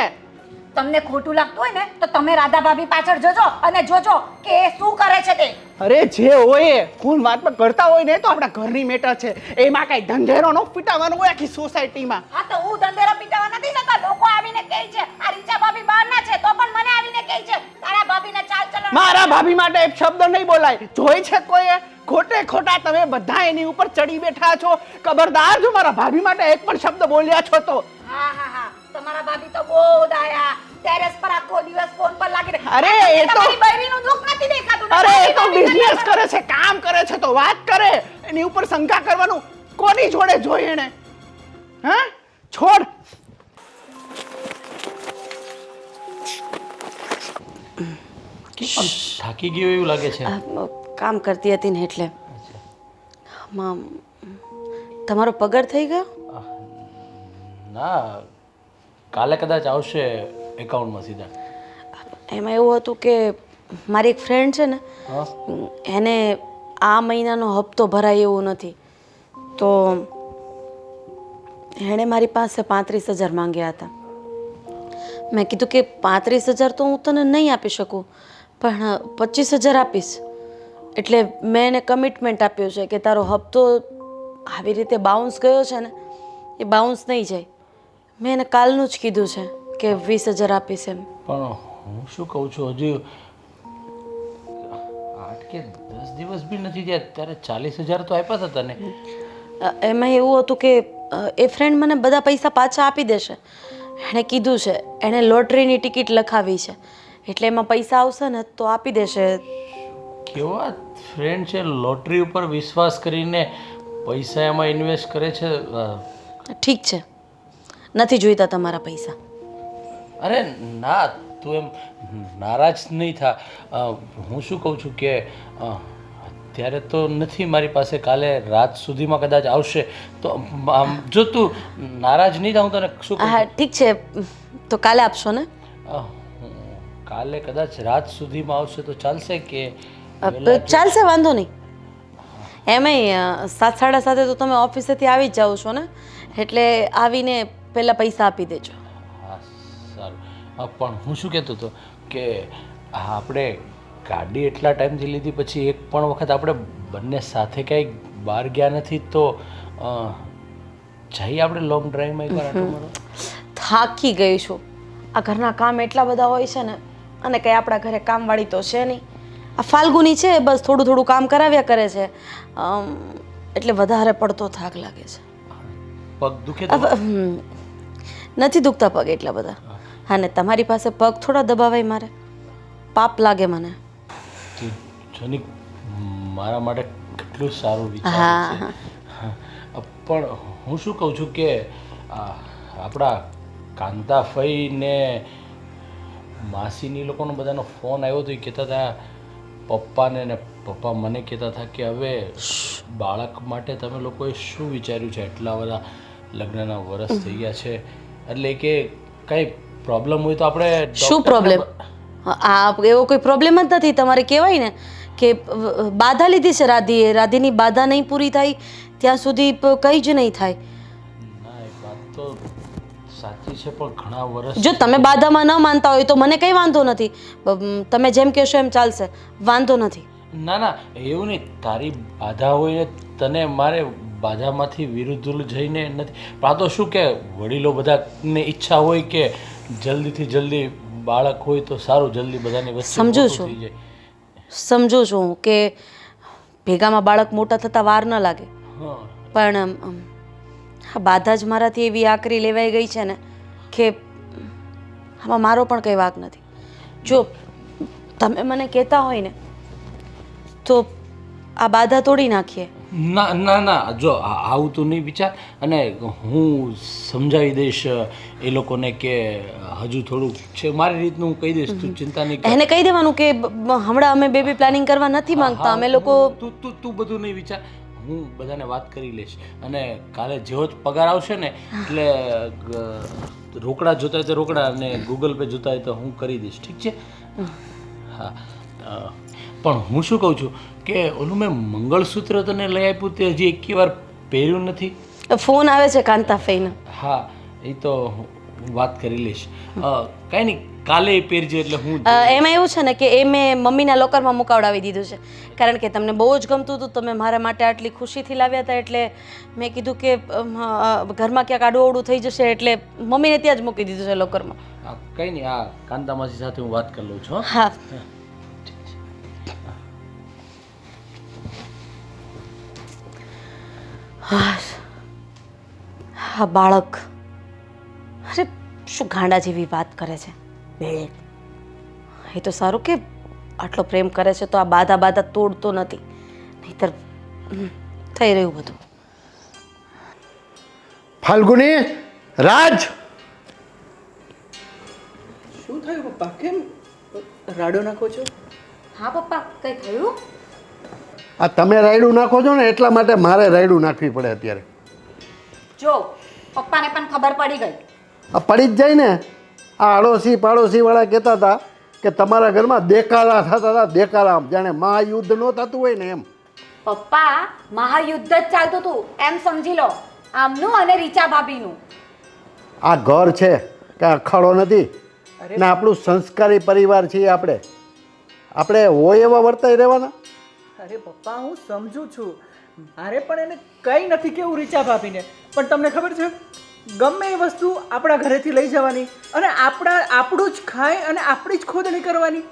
તમને ખોટું લાગતું હોય ને તો તમે રાધા ભાભી પાછળ જજો અને જોજો કે એ શું કરે છે તે. અરે જે હોય એ કોણ વાત પર કરતા હોય ને તો આપણા ઘરની મેટર છે. એમાં કઈ ધંધેરો નો પીટાવાનો હોય આખી સોસાયટીમાં. હા તો હું ધંધેરો પીટાવા નથી જતા. લોકો આવીને કહે છે આ રીચા ભાભી બહારના છે, તો પણ મને આવીને કહે છે તારા ભાભીને ચાલ ચલણ. મારા ભાભી માટે એક શબ્દ નહીં બોલાય. જોઈ છે કોઈએ? ખોટે ખોટા તમે બધા એની ઉપર ચડી બેઠા છો. ખબરદાર જો મારા ભાભી માટે એક પણ શબ્દ બોલ્યા છો તો. હા તમારા ભાભી તો બહુ દાયા. ટેરેસ પર આખો દિવસ ફોન પર લાગી રહે. અરે એ તો તમારી બૈરીનું દુઃખ નથી દેખાતું. અરે એ તો બિઝનેસ કરે છે, કામ કરે છે તો વાત કરે. એની ઉપર શંકા કરવાનું કોની જોડે જોઈ એને? હા છોડ. થાકી ગયો એવું લાગે છે. કામ કરતી હતી ને એટલે. તમારો પગાર થઈ ગયો? ના, કાલે કદાચ આવશે એકાઉન્ટમાં સીધા. એમાં એવું હતું કે મારી એક ફ્રેન્ડ છે ને, હા, એને આ મહિનાનો હપ્તો ભરાય એવું નથી, તો એણે મારી પાસે 35,000 માંગ્યા હતા. મેં કીધું કે 35,000 તો હું તને નહીં આપી શકું, પણ 25,000 આપીશ. એટલે મેં એને કમિટમેન્ટ આપ્યું છે કે તારો હપ્તો આવી રીતે બાઉન્સ ગયો છે ને એ બાઉન્સ નહીં જાય. મેં એને કાલનું જ કીધું છે કે 20,000 આપીશ એમ. પણ હું શું કહું છું, હજી 8 કે 10 દિવસ બી નથી થયા ત્યારે 40,000 તો આપ્યા હતા તને. એમાં એવું હતું કે એ ફ્રેન્ડ મને બધા પૈસા પાછા આપી દેશે. એણે કીધું છે, એણે લોટરીની ટિકિટ લખાવી છે, એટલે એમાં પૈસા આવશે ને તો આપી દેશે. કેવા ફ્રેન્ડ છે, લોટરી ઉપર વિશ્વાસ કરીને પૈસા એમાં ઇન્વેસ્ટ કરે છે. ઠીક છે, નથી જોઈતા તમારા પૈસા. અરે ના, તું એમ નારાજ નહીં થા. હું શું કહું છું કે અત્યારે તો નથી મારી પાસે, કાલે રાત સુધીમાં કદાચ આવશે. તો જો તું નારાજ નહીં થાઉં તને શું કહું? હા ઠીક છે, તો કાલે આપશો ને? કાલે કદાચ રાત સુધીમાં આવશે તો ચાલશે કે ચાલશે, વાંધો નહીં. એમાંય 7:30 તો તમે ઓફિસેથી આવી જ જાઓ છો ને, એટલે આવીને પહેલાં પૈસા આપી દેજો. હા સારું. પણ હું શું કહેતો હતો કે આપણે ગાડી એટલા ટાઈમથી લીધી પછી એક પણ વખત આપણે બંને સાથે ક્યાંય બહાર ગયા નથી, તો જઈએ આપણે લોંગ ડ્રાઈવમાં એકવાર આટો મારવા? થાકી ગઈ છું. આ ઘરના કામ એટલા બધા હોય છે ને, અને કંઈ આપણા ઘરે કામવાળી તો છે નહીં. આ ફાલ્ગુની છે, બસ થોડું થોડું કામ કરાવ્યા કરે છે, એટલે વધારે પડતો થાક લાગે છે. પગ દુખે? નથી દુખતા પગ એટલા બધા. હા ને તમારી પાસે પગ થોડા દબાવાય મારે? પાપ લાગે મને. જનિક મારા માટે કેટલું સારું વિચાર હા છે. પણ હું શું કહું છું કે આપણા કાંતાફઈ ને માસીની લોકોનો બધાનો ફોન આવ્યો તો એ કહેતા હતા પપ્પાને, ને પપ્પા મને કહેતા હતા કે હવે બાળક માટે તમે લોકોએ શું વિચાર્યું છે? એટલા બધા લગ્નના વર્ષ થઈ ગયા છે, એટલે કે કંઈ પ્રોબ્લેમ હોય તો આપણે શું પ્રોબ્લેમ? આ એવો કોઈ પ્રોબ્લેમ જ નથી. તમારે કહેવાય ને કે બાધા લીધી છે રાધીએ, રાધીની બાધા નહીં પૂરી થાય ત્યાં સુધી કંઈ જ નહીં થાય. ના, એ વાત તો સાચી છે, પણ ઘણા વર્ષ જો તમે બાધામાં ન માનતા હોય તો મને કંઈ વાંધો નથી. તમે જેમ કહેશો એમ ચાલશે, વાંધો નથી. ના ના, એવું નહીં. તારી બાધા હોય ને તને મારે બાધામાંથી વિરુદ્ધ જઈને નથી. પણ આ તો શું કે વડીલો બધાને ઈચ્છા હોય કે જલ્દીથી જલ્દી બાળક હોય તો સારું, જલ્દી બધાની વચ્ચે સમજુ મોટું છું. થઈ જાય. સમજુ છું કે ભેગામાં બાળક મોટા થતાં વાર ન લાગે, હા, પણ આ બાધા જ મારાથી એવી આકરી લેવાઈ ગઈ છે ને કે આમાં મારો પણ કંઈ વાંક નથી. જો તમે મને કહેતા હોય ને તો આ બાધા તોડી નાખીએ. ના ના ના, જો આવું તું નહીં વિચાર, અને હું સમજાવી દઈશ એ લોકોને કે હજુ થોડુંક છે મારી રીતનું હું કહી દઈશ, તું ચિંતા નહીં કર. એને કહી દેવાનું કે હમણાં અમે બેબી પ્લાનિંગ કરવા નથી માંગતા, અમે લોકો. તું બધું નહીં વિચાર, હું બધાને વાત કરી લઈશ, અને કાલે જેવો જ પગાર આવશે ને એટલે રોકડા જોતા હોય તો રોકડા, અને ગૂગલ પે જોતા હોય તો હું કરી દઈશ, ઠીક છે? હા. પણ હું શું કહું છું કે ઓલું મેં મંગળસૂત્ર તને લઈ આપ્યું તે હજી એકે વાર પહેર્યું નથી. ફોન આવે છે કાંતાફઈનો. હા, એ તો હું વાત કરી લઈશ. કાંઈ નહીં, કાલે એ પહેરજે એટલે હું. એમાં એવું છે ને કે એ મેં મમ્મીના લોકરમાં મુકાવડાવી દીધું છે, કારણ કે તમને બહુ જ ગમતું હતું, તમે મારા માટે આટલી ખુશીથી લાવ્યા હતા, એટલે મેં કીધું કે ઘરમાં ક્યાંક આડું અવડું થઈ જશે, એટલે મમ્મીને ત્યાં જ મૂકી દીધું છે લોકરમાં. કંઈ નહીં, આ કાંતામાસી સાથે હું વાત કરી લઉં છું. હો? હા. હા, બાળક. અરે શું ગાંડા જેવી વાત કરે છે બે. એ તો સારું કે આટલો પ્રેમ કરે છે તો આ બાધા તોડતો નથી, નહીતર થઈ રહ્યું બધું. ફાલ્ગુની, રાજ, શું થયું પપ્પા? કેમ રાડો નાખો છો? હા પપ્પા, કંઈ થયું? આ તમે રાયડું નાખો છો ને એટલા માટે મારે રાયડું નાખવી પડે અત્યારે. જો પપ્પાને પણ ખબર પડી ગઈ. આ પડી જ જાય ને. આ આડોશી પાડોશીવાળા કહેતા હતા કે તમારા ઘરમાં દેકારા થતા હતા, દેકારા, જાણે મહાયુદ્ધ ન થતું હોય ને એમ. પપ્પા, મહાયુદ્ધ જ ચાલતું હતું એમ સમજી લો, આમનું અને રીચા ભાભીનું. આ ઘર છે કે અખાડો નથી, ને આપણું સંસ્કારી પરિવાર છીએ આપણે હોય એવા વર્તાઈ રહેવાના. અરે પપ્પા, હું સમજુ છું, મારે પણ એને કંઈ નથી કેવું રીચા ભાભીને, પણ તમને ખબર છે ગમે એ વસ્તુ આપણા ઘરેથી લઈ જવાની અને આપણું જ ખાઈ અને આપણી જ ખોદણી કરવાની.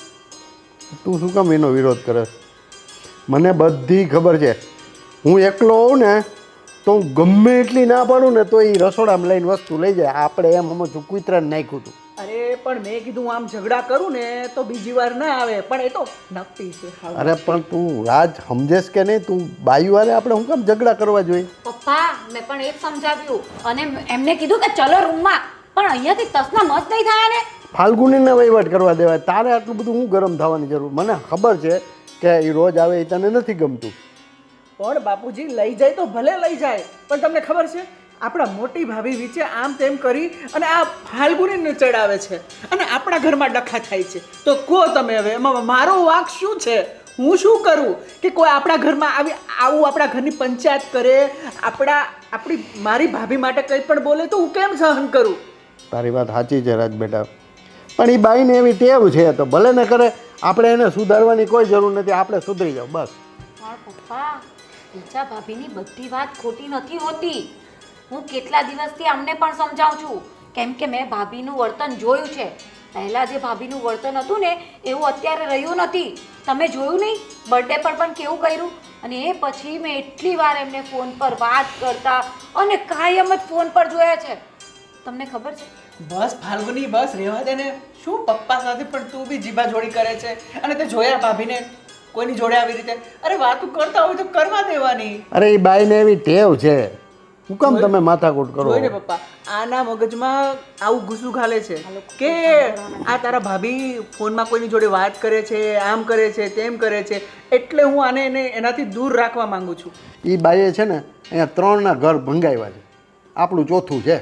તું શું કામ એનો વિરોધ કરે? મને બધી ખબર છે. હું એકલો હોઉં ને તો હું ગમે એટલી ના પાડું ને તો એ રસોડામાં લઈને વસ્તુ લઈ જાય. આપણે એમ સમજવું કૂતરાને નાખ્યું હતું. અરે પણ મેં કીધું આમ ઝઘડા કરું ને તો બીજી વાર ના આવે, પણ એ તો નક્કી છે. અરે પણ તું રાજ સમજેશ કે નહીં? તું બાયુ વારે આપણે શું કામ ઝઘડા કરવા જોઈએ? પપ્પા, મેં પણ એ જ સમજાવ્યું અને એમને કીધું કે ચલો રૂમમાં, પણ અહીંયાથી તસના મસ નહીં થયા ને ફાલ્ગુનીને વહીવટ કરવા દેવાય. તારે આટલું બધું હું ગરમ થવાની જરૂર? મને ખબર છે કે એ રોજ આવે એ તને નથી ગમતું. પણ બાપુજી લઈ જાય તો ભલે લઈ જાય, પણ તમને ખબર છે આપણા મોટી ભાભી વિશે આમ તેમ કરી અને આ ફાલ્ગુનીને ચડાવે છે અને આપણા ઘરમાં ડખા થાય છે. તો કહો તમે હવે એમાં મારો વાંક શું છે? હું શું કરું કે કોઈ આપણા ઘરમાં આવું આપણા ઘરની પંચાયત કરે, મારી ભાભી માટે કંઈ પણ બોલે તો હું કેમ સહન કરું? તારી વાત સાચી છે રાજ બેટા, પણ એ બાઈને એવી ટેવ છે તો ભલે ને કરે. આપણે એને સુધારવાની કોઈ જરૂર નથી, આપણે સુધરી જાવ બસ. પણ પપ્પા, રીચા ભાભીની બધી વાત ખોટી નથી હોતી. હું કેટલા દિવસથી અમને પણ સમજાવું છું, કેમ કે મેં ભાભીનું વર્તન જોયું છે. પહેલાં જે ભાભીનું વર્તન હતું ને એવું અત્યારે રહ્યું નથી. તમે જોયું નહીં બર્થડે પર પણ કેવું કર્યું? અને એ પછી મેં એટલી વાર એમને ફોન પર વાત કરતા અને કાયમ જ ફોન પર જોયા છે. તમને ખબર છે? બસ ફાલ્ગુની, બસ રહેવા દે ને. શું પપ્પા સાથે પણ તું બી જીભા જોડી કરે છે? અને તે જોયા ભાભીને કોઈની જોડે આવી રીતે? અરે વાતું કરતા હોય તો કરવા દેવાની. અરે એ બાઈને એવી ટેવ છે. હું કામ તમે માથાકૂટ કરો? જોઈને પપ્પા, આના મગજમાં આવું ઘૂસું ઘાલે છે કે આ તારા ભાભી ફોનમાં કોઈની જોડે વાત કરે છે, આમ કરે છે, તેમ કરે છે. એટલે હું આને એનાથી દૂર રાખવા માંગુ છું. એ બાઈએ છે ને અહીંયા 3ના ઘર ભંગાવ્યા છે, આપણું ચોથું છે.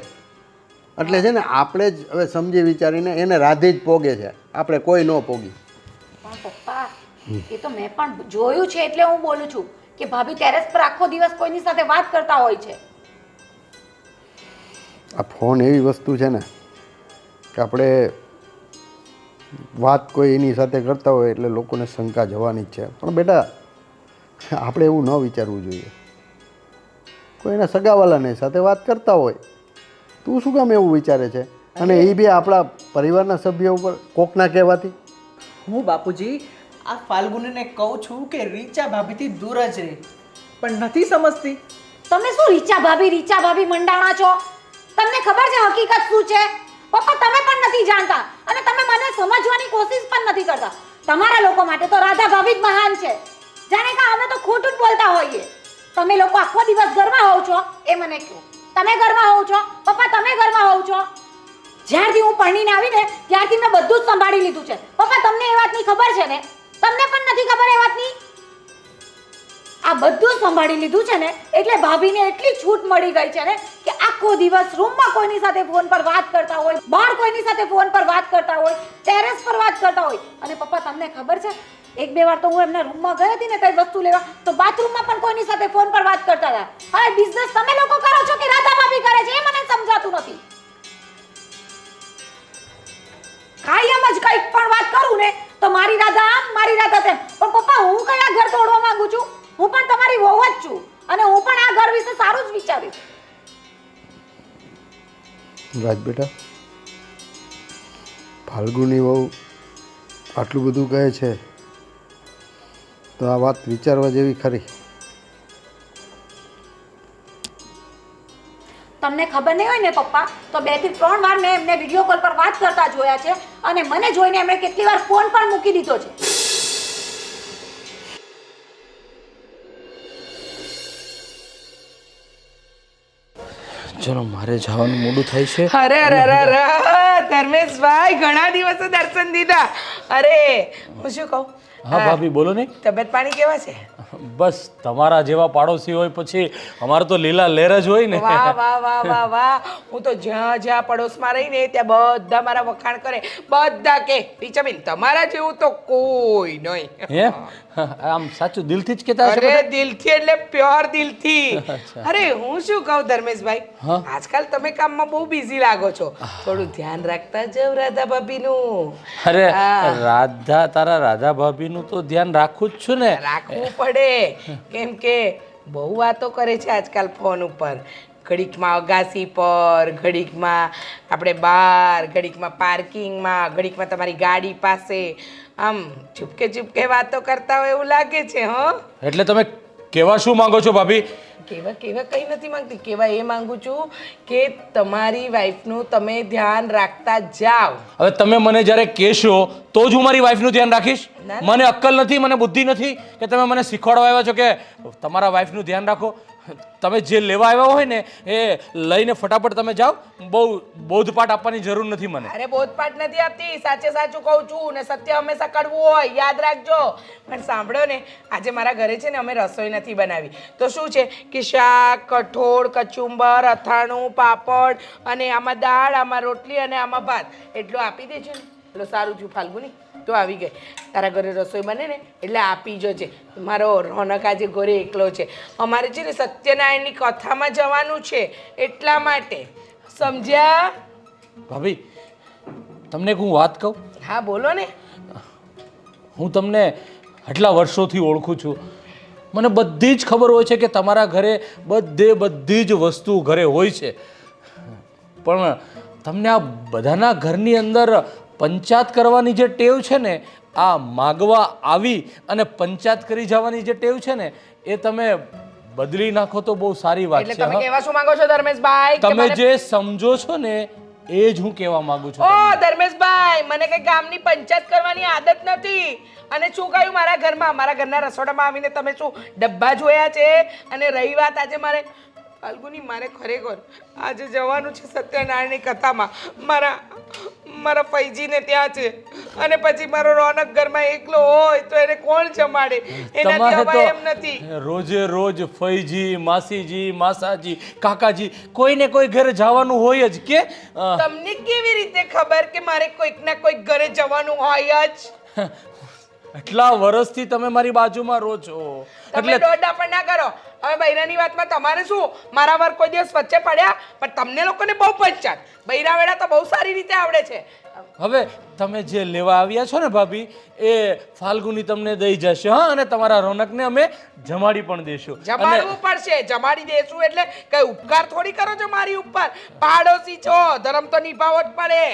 એટલે છે ને આપણે જ હવે સમજી વિચારીને એને રાધી જ પોગે છે, આપણે કોઈ ન પોગી. પણ પપ્પા, એ તો મેં પણ જોયું છે એટલે હું બોલું છું કે ભાભી ટેરેસ પર આખો દિવસ કોઈની સાથે વાત કરતા હોય છે. આ ફોન એવી વસ્તુ છે ને કે આપણે વાત કોઈ એની સાથે કરતા હોય એટલે લોકોને શંકા જવાની જ છે. પણ બેટા આપણે એવું ન વિચારવું જોઈએ. કોઈના સગાવાલાની સાથે વાત કરતા હોય, તું શું કામ એવું વિચારે છે? અને એ બી આપણા પરિવારના સભ્યો ઉપર કોકના કહેવાથી. હું બાપુજી આ ફાલ્ગુનીને કહું છું કે રીચા ભાભીથી દૂર જ રહે, પણ નથી સમજતી. તમે શું રીચા ભાભી મંડાણા છો? તમને ખબર છે હકીકત શું છે? પપ્પા, તમે પણ નથી જાણતા અને તમે મને સમજવાની કોશિશ પણ નથી કરતા. તમારા લોકો માટે તો રાધા ભાભી જ મહાન છે. જાણે કે અમે તો ખોટું જ બોલતા હોઈએ. તમે લોકો આખો દિવસ ઘરમાં હોવ છો એ મને કહો. તમે ઘરમાં હોવ છો? પપ્પા, તમે ઘરમાં હોવ છો? જ્યારથી હું પરણીને આવીને ત્યારથી મેં બધું જ સંભાળી લીધું છે. પપ્પા, તમને એ વાતની ખબર છે ને? તમને પણ નથી ખબર એ વાતની? આ બધું સંભાળી લીધું છે ને એટલે ભાભીને એટલી છૂટ મળી ગઈ છે ને કે આખો દિવસ રૂમમાં કોઈની સાથે ફોન પર વાત કરતા હોય, બહાર કોઈની સાથે ફોન પર વાત કરતા હોય, ટેરેસ પર વાત કરતા હોય. અને પપ્પા, તમને ખબર છે 1-2 વાર તો હું એમના રૂમમાં ગઈ હતી ને કઈ વસ્તુ લેવા, તો બાથરૂમમાં પણ કોઈની સાથે ફોન પર વાત કરતા હતા. હવે બિઝનેસ તમે લોકો કરો છો કે રાધા ભાભી કરે છે એ મને સમજાતું નથી. કાયમ જ કંઈક પણ વાત કરું ને તો મારી રાધા આમ, મારી રાધા તેમ. પણ પપ્પા, હું કયા ઘર તોડવા માંગુ છું? હું પણ તમારી વહુ જ છું અને હું પણ આ ઘર વિશે સારું જ વિચારીશ. રાજ બેટા, ફાલ્ગુની વહુ આટલું બધું કહે છે તો આ વાત વિચારવા જેવી ખરી. તમને ખબર નહીં હોય ને પપ્પા, તો 2 થી 3 વાર મેં એમને વિડીયો કોલ પર વાત કરતા જોયા છે અને મને જોઈને એમણે કેટલી વાર ફોન પણ મૂકી દીધો છે. ચલો, મારે જવાનું મોડું થાય છે. અરે ધર્મેશભાઈ, ઘણા દિવસે દર્શન દીધા. અરે હું શું કહું? હા ભાભી, બોલો ને. તબિયત પાણી કેવા છે? બસ તમારા જેવા પાડોશી હોય પછી અમારે તો લીલા લહેર જ હોય ને. વાહ વાહ વાહ વાહ વાહ. હું તો જ્યાં જ્યાં પડોશમાં રહીને ત્યાં બધા મારા વખાણ કરે. બધા કે રીચાબેન તમારા જેવું તો કોઈ નહીં. હે? આમ સાચું દિલથી જ કહેતા હશે અરે બધા? દિલથી એટલે પ્યોર દિલથી. અરે હું શું કહું ધર્મેશભાઈ, આજકાલ તમે કામમાં બહુ બિઝી લાગો છો. થોડું ધ્યાન રાખતા જાવ રાધા ભાભીનું. અરે હા. તારા રાધા ભાભીનું તો ધ્યાન રાખું જ છું ને. રાખવું પડે, કેમ કે બહુ વાતો કરે છે આજકાલ ફોન ઉપર. ઘડીકમાં અગાસી પર, ઘડીકમાં આપણે બહાર, ઘડીકમાં પાર્કિંગમાં, ઘડીકમાં તમારી ગાડી પાસે. આમ ચૂપકે વાતો કરતા હોય એવું લાગે છે. એટલે તમે કેવા શું માંગો છો ભાભી? કેવા કંઈ નથી માંગતી. કેવા એ માંગુ છું કે તમારી વાઈફનું તમે ધ્યાન રાખતા જાઓ. હવે તમે મને જ્યારે કહેશો તો જ હું મારી વાઈફનું ધ્યાન રાખીશ. ના. મને અક્કલ નથી, મને બુદ્ધિ નથી કે તમે મને શીખવાડવા આવ્યા છો કે તમારા વાઈફનું ધ્યાન રાખો. તમે જે લેવા આવ્યા હોય ને એ લઈને ફટાફટ તમે જાઓ. બહુ બોધપાઠ આપવાની જરૂર નથી મને. અરે બોધપાઠ નથી આપતી, સાચે સાચું કહું છું ને સત્ય હંમેશા કડવું હોય, યાદ રાખજો. પણ સાંભળો ને, આજે મારા ઘરે છે ને અમે રસોઈ નથી બનાવી, તો શું છે કે શાક, કઠોળ, કચુંબર, અથાણું, પાપડ અને આમાં દાળ, આમાં રોટલી અને આમાં ભાત એટલું આપી દેજો ને. એટલું સારું થયું ફાલ્ગુની, તો આવી ગઈ. તારા ઘરે રસોઈ બને ને એટલે આપી જજે. મારો રોનક આજે ઘરે એકલો છે. અમારે છે ને સત્યનારાયણની કથામાં જવાનું છે, એટલા માટે. સમજ્યા? ભાભી, તમને એક હું વાત કહું? હા બોલો ને. હું તમને આટલા વર્ષોથી ઓળખું છું. મને બધી જ ખબર હોય છે કે તમારા ઘરે બધી જ વસ્તુ ઘરે હોય છે. પણ તમને આ બધાના ઘરની અંદર પંચાયત કરવાની જે ટેવ છે ને, આ માગવા આવી અને પંચાયત કરી જવાની જે ટેવ છે ને, એ તમે બદલી નાખો તો બહુ સારી વાત એટલે છે. તમે કહેવા શું માંગો છો ધર્મેશભાઈ? તમે જે સમજો છો ને એ જ હું કહેવા માંગુ છું. ઓ ધર્મેશભાઈ, મને કઈ ગામની પંચાયત કરવાની આદત નથી. અને શું કહ્યું મારા ઘરમાં, મારા ઘરના રસોડામાં આવીને તમે શું ડબ્બા જોયા છે? અને રહી વાત આજે મારે ફાલ્ગુની, મારે ખરેખર આજે જવાનું છે સત્યનારાયણની કથામાં. મારા ફૈજીને ત્યાં છે અને પછી મારો રોનક ઘરમાં એકલો હોય તો એને કોણ જમાડે? એનાથી હવે એમ નથી. રોજે રોજ ફઈજી, માસીજી, માસાજી, કાકાજી કોઈને કોઈ ઘરે જવાનું હોય જ કે? તમને કેવી રીતે ખબર કે મારે કોઈક ના કોઈક ઘરે જવાનું હોય જ? એટલા વર્ષથી તમે મારી બાજુમાં રહો છો તમે દોડા પણ ના કરો. હવે બૈરાની વાતમાં તમારે શું? મારા વર કોઈ દિવસ વચ્ચે પડ્યા? પણ તમને લોકોને બહુ પંચાયત. બૈરા વેડા તો બહુ સારી રીતે આવડે છે. હવે તમે જે લેવા આવ્યા છો ને ભાભી, એ ફાલ્ગુની તમને દઈ જશે. હા, અને તમારા રોનકને અમે જમાડી પણ દેશું. જમાડવું પડશે. જમાડી દેશું એટલે કઈ ઉપકાર થોડી કરો છો મારી ઉપર? પાડોશી છો, ધર્મ તો નિભાવવો જ પડે.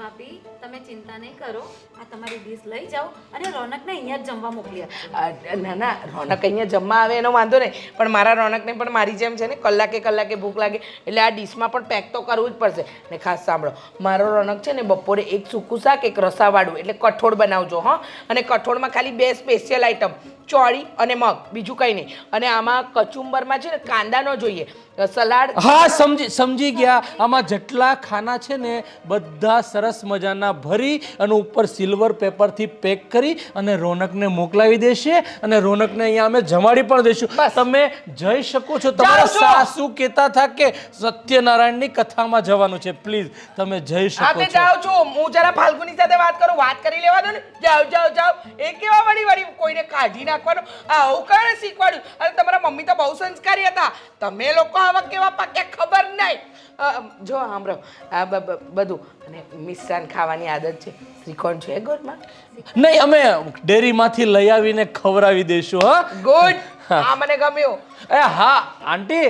ભાભી, તમે ચિંતા નહીં કરો. આ તમારી ડીશ લઈ જાઓ અને રોનકને અહીંયા જ જમવા મોકલી આપો. ના, રોનક અહીંયા જમવા આવે એનો વાંધો નહીં, પણ મારા રોનકને પણ મારી જેમ છે ને કલાકે ભૂખ લાગે એટલે આ ડીશમાં પણ પેક તો કરવું જ પડશે. ને ખાસ સાંભળો, મારો રોનક છે ને બપોરે એક સૂકું શાક, એક રસાવાળું એટલે કઠોળ બનાવજો. હા, અને કઠોળમાં ખાલી 2 સ્પેશિયલ આઈટમ, ચોળી અને મગ, બીજું કંઈ નહીં. અને આમાં કચુંબરમાં છે ને કાંદા ન જોઈએ, સલાડ. હા, સમજી ગયા. આમાં જેટલા ખાના છે ને બધા સરસ મજાના ભરી અને ઉપર સિલ્વર પેપરથી પેક કરી અને રોનકને મોકલાવી દેશે અને રોનકને અહીંયા અમે જમાડી પણ દઈશું. તમે જઈ શકો છો. તમારા સાસુ કહેતા હતા કે સત્યનારાયણની કથામાં જવાનું છે. પ્લીઝ તમે જઈ શકો છો. જાઉં છું હું. જરા ફાલ્ગુની સાથે વાત કરું, વાત કરી લેવા દો ને. જાઓ. એ કેવા વળી કોઈને કાઢી નાખવાનું આવું કરે શીખવાડ્યું? અને તમારા મમ્મી તો બહુ સંસ્કારી હતા. તમે લોકો આવા કેવા પાક્યા ખબર નહીં. જો સાંભળો, આ બધું અને મિષ્ટાન ખાવાની આદત છે. શ્રીખંડ છે ઘરમાં? નહીં, અમે ડેરીમાંથી લઈ આવીને ખવડાવી દઈશું. હા, ગુડ. આ મને ગમ્યું. હા આંટી,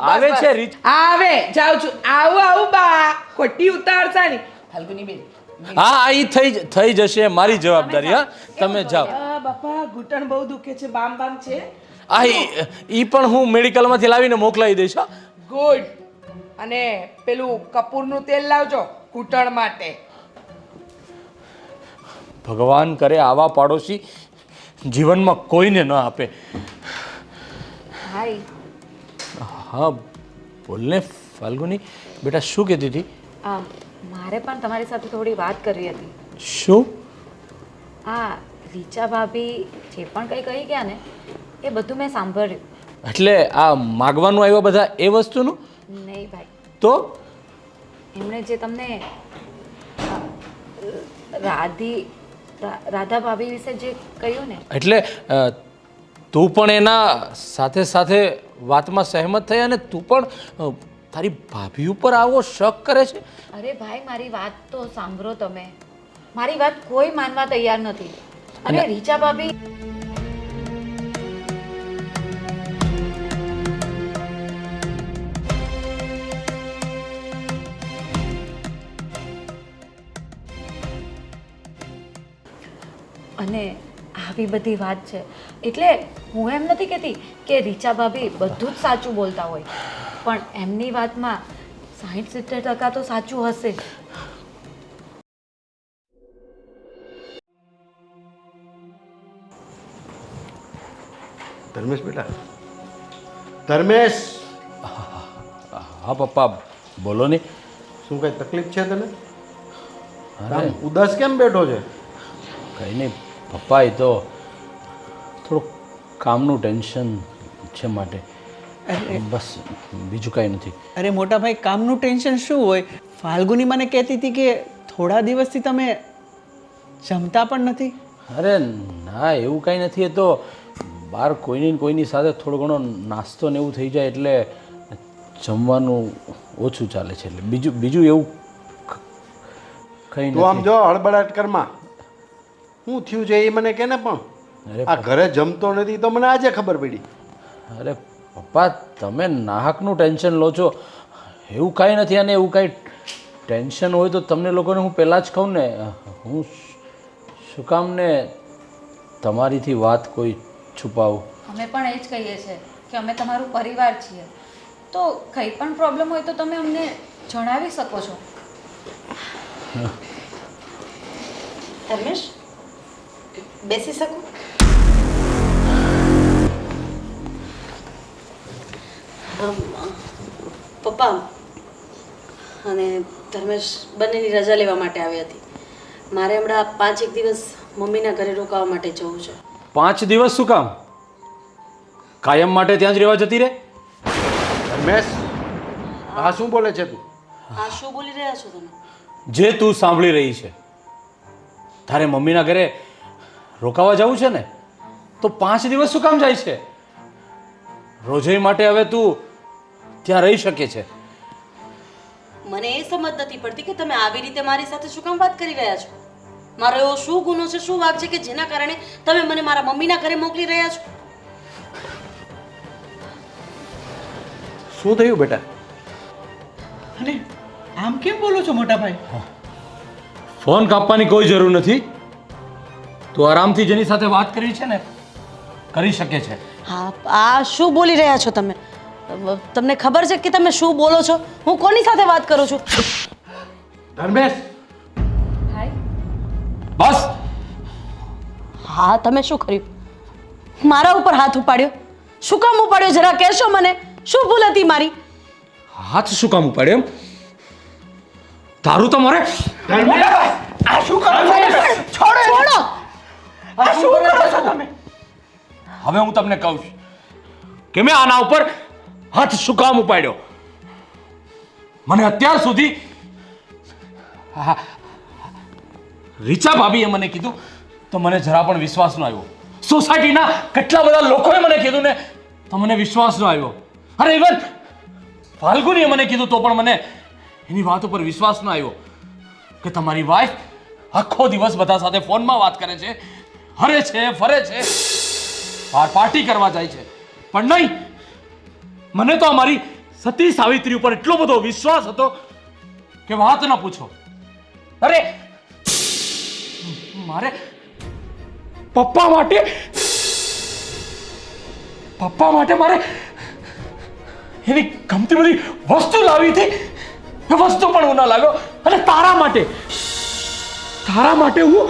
આવે છે રીચ. આવે, જાઉં છું. આવું બા, ખોટી ઉતારશા નહીં. ફાલ્ગુની બેન, હા, એ થઈ જશે. મારી જવાબદારી. હા, તમે જાઓ. બાપા ઘૂંટણ બહુ દુખે છે. બામ છે. હા, ઈ પણ હું મેડિકલમાંથી લાવીને મોકલાવી દઈશ. ગુડ. અને પેલું કપૂરનું તેલ લાવજો ઘૂંટણ માટે. ભગવાન કરે આવા પાડોશી જીવનમાં કોઈને ન આપે. ભાઈ, હા બોલને ફાલ્ગુની. બેટા શું કહેતી હતી? મારે પણ તમારી સાથે થોડી વાત કરવી હતી. શું? રીચા ભાભી જે પણ કંઈ કહી ગયા ને એ બધું મેં સાંભળ્યું. એટલે આ માગવાનું આવ્યા બધા એ વસ્તુનું? નહીં ભાઈ. તો એમણે જે તમને રાધા ભાભી વિશે જે કહ્યું ને, એટલે તું પણ એના સાથે વાતમાં સહેમત થઈ અને તું પણ તારી ભાભી ઉપર આવો શક કરે છે? અરે ભાઈ, મારી વાત તો સાંભળો તમે. મારી વાત કોઈ માનવા તૈયાર નથી. અને રીચા ભાભી અને આવી બધી વાત છે એટલે હું એમ નથી કહેતી કે રીચા ભાભી બધું જ સાચું બોલતા હોય, પણ એમની વાતમાં 60-70% તો સાચું હશે. ધર્મેશ બેટા, ધર્મેશ, હા પપ્પા બોલો ને. શું કઈ તકલીફ છે તને? અરે આમ ઉદાસ કેમ બેઠો છે? કંઈ નહીં પપ્પા, એ તો થોડુંક કામનું ટેન્શન છે માટે, બસ બીજું કાંઈ નથી. અરે મોટા ભાઈ, કામનું ટેન્શન શું હોય? ફાલ્ગુની મને કહેતી હતી કે થોડા દિવસથી તમે જમતા પણ નથી. અરે ના, એવું કાંઈ નથી. એ તો બહાર કોઈની સાથે થોડો ઘણો નાસ્તો ને એવું થઈ જાય એટલે જમવાનું ઓછું ચાલે છે, એટલે બીજું એવું કંઈ તું આમ નથી. જો હળબડાટ કરમાં શું થયું છે એ મને કે ને. પણ અરે આ ઘરે જમતો નથી તો મને આજે ખબર પડી. અરે પપ્પા, તમે નાહકનું ટેન્શન લો છો, એવું કાંઈ નથી. અને એવું કાંઈ ટેન્શન હોય તો તમને લોકોને હું પહેલાં જ કહું ને. હું શું કામ ને તમારીથી વાત કોઈ છુપાવું? અમે પણ એ જ કહીએ છીએ કે અમે તમારું પરિવાર છીએ, તો કંઈ પણ પ્રોબ્લેમ હોય તો તમે અમને જણાવી શકો છો. ધર્મેશ, બેસી શકું? પપ્પા અને ધર્મેશ બંનેની રજા લેવા માટે આવી હતી. મારે હમણાં 5 દિવસ મમ્મીના ઘરે રોકાવા માટે જવું છે. 5 દિવસ શું કામ? કાયમ માટે ત્યાં જ રહેવા જતી રહે? ધર્મેશ, આ શું બોલે છે તું? આ શું બોલી રહ્યા છો તમે? જે તું સાંભળી રહી છે, તારે મમ્મીના ઘરે રોકાવા જવું છે ને, તો 5 દિવસ શું કામ જાય છે? રોજે માટે હવે તું ત્યાં રહી શકે છે. મને એ સમજ નથી પડતી કે તમે આવી રીતે મારી સાથે શું કામ વાત કરી રહ્યા છો. મારો એવો શું ગુનો છે, શું વાંક છે કે જેના કારણે તમે મને મારા મમ્મીના ઘરે મોકલી રહ્યા છો? શું થયું બેટા? અને આમ કેમ બોલો છો મોટા ભાઈ? ફોન કાપવાની કોઈ જરૂર નથી. તું આરામથી જેની સાથે વાત કરવી છે ને કરી શકે છે. હા, આ શું બોલી રહ્યા છો તમે? તમને ખબર છે કે તમે શું બોલો છો? હું કોની સાથે વાત કરું છું? ધર્મેશ, હાય, બસ. હા, તમે શું કર્યું? મારા ઉપર હાથ ઉપાડ્યો? શું કામ ઉપાડ્યો જરા કહેશો મને? શું ભૂલ હતી મારી? હાથ શું કામ ઉપાડ્યો? એમ તારું તો મારે આ શું કરો છો? છોડો! આ શું કરો છો તમે? હવે હું તમને કહું છું કે મેં આના ઉપર હાથ શું કામ ઉપાડ્યો. મને અત્યાર સુધી રીચા ભાભીએ મને કીધું તો મને જરા પણ વિશ્વાસ ન આવ્યો. સોસાયટીના કેટલા બધા લોકોએ મને કીધું ને તો મને વિશ્વાસ ન આવ્યો. અરે ઇવન ફાલ્ગુનીએ મને કીધું તો પણ મને એની વાત ઉપર વિશ્વાસ ન આવ્યો કે તમારી વાઈફ આખો દિવસ બધા સાથે ફોનમાં વાત કરે છે, હરે છે, ફરે છે, બહાર પાર્ટી કરવા જાય છે. પણ નહીં, મને તો અમારી સતી સાવિત્રી ઉપર એટલો બધો વિશ્વાસ હતો કે વાત ન પૂછો. અરે મારે પપ્પા માટે મારે એની ગમતી બધી વસ્તુ લાવી હતી, એ વસ્તુ પણ હું ન લાવ્યો. અને તારા માટે હું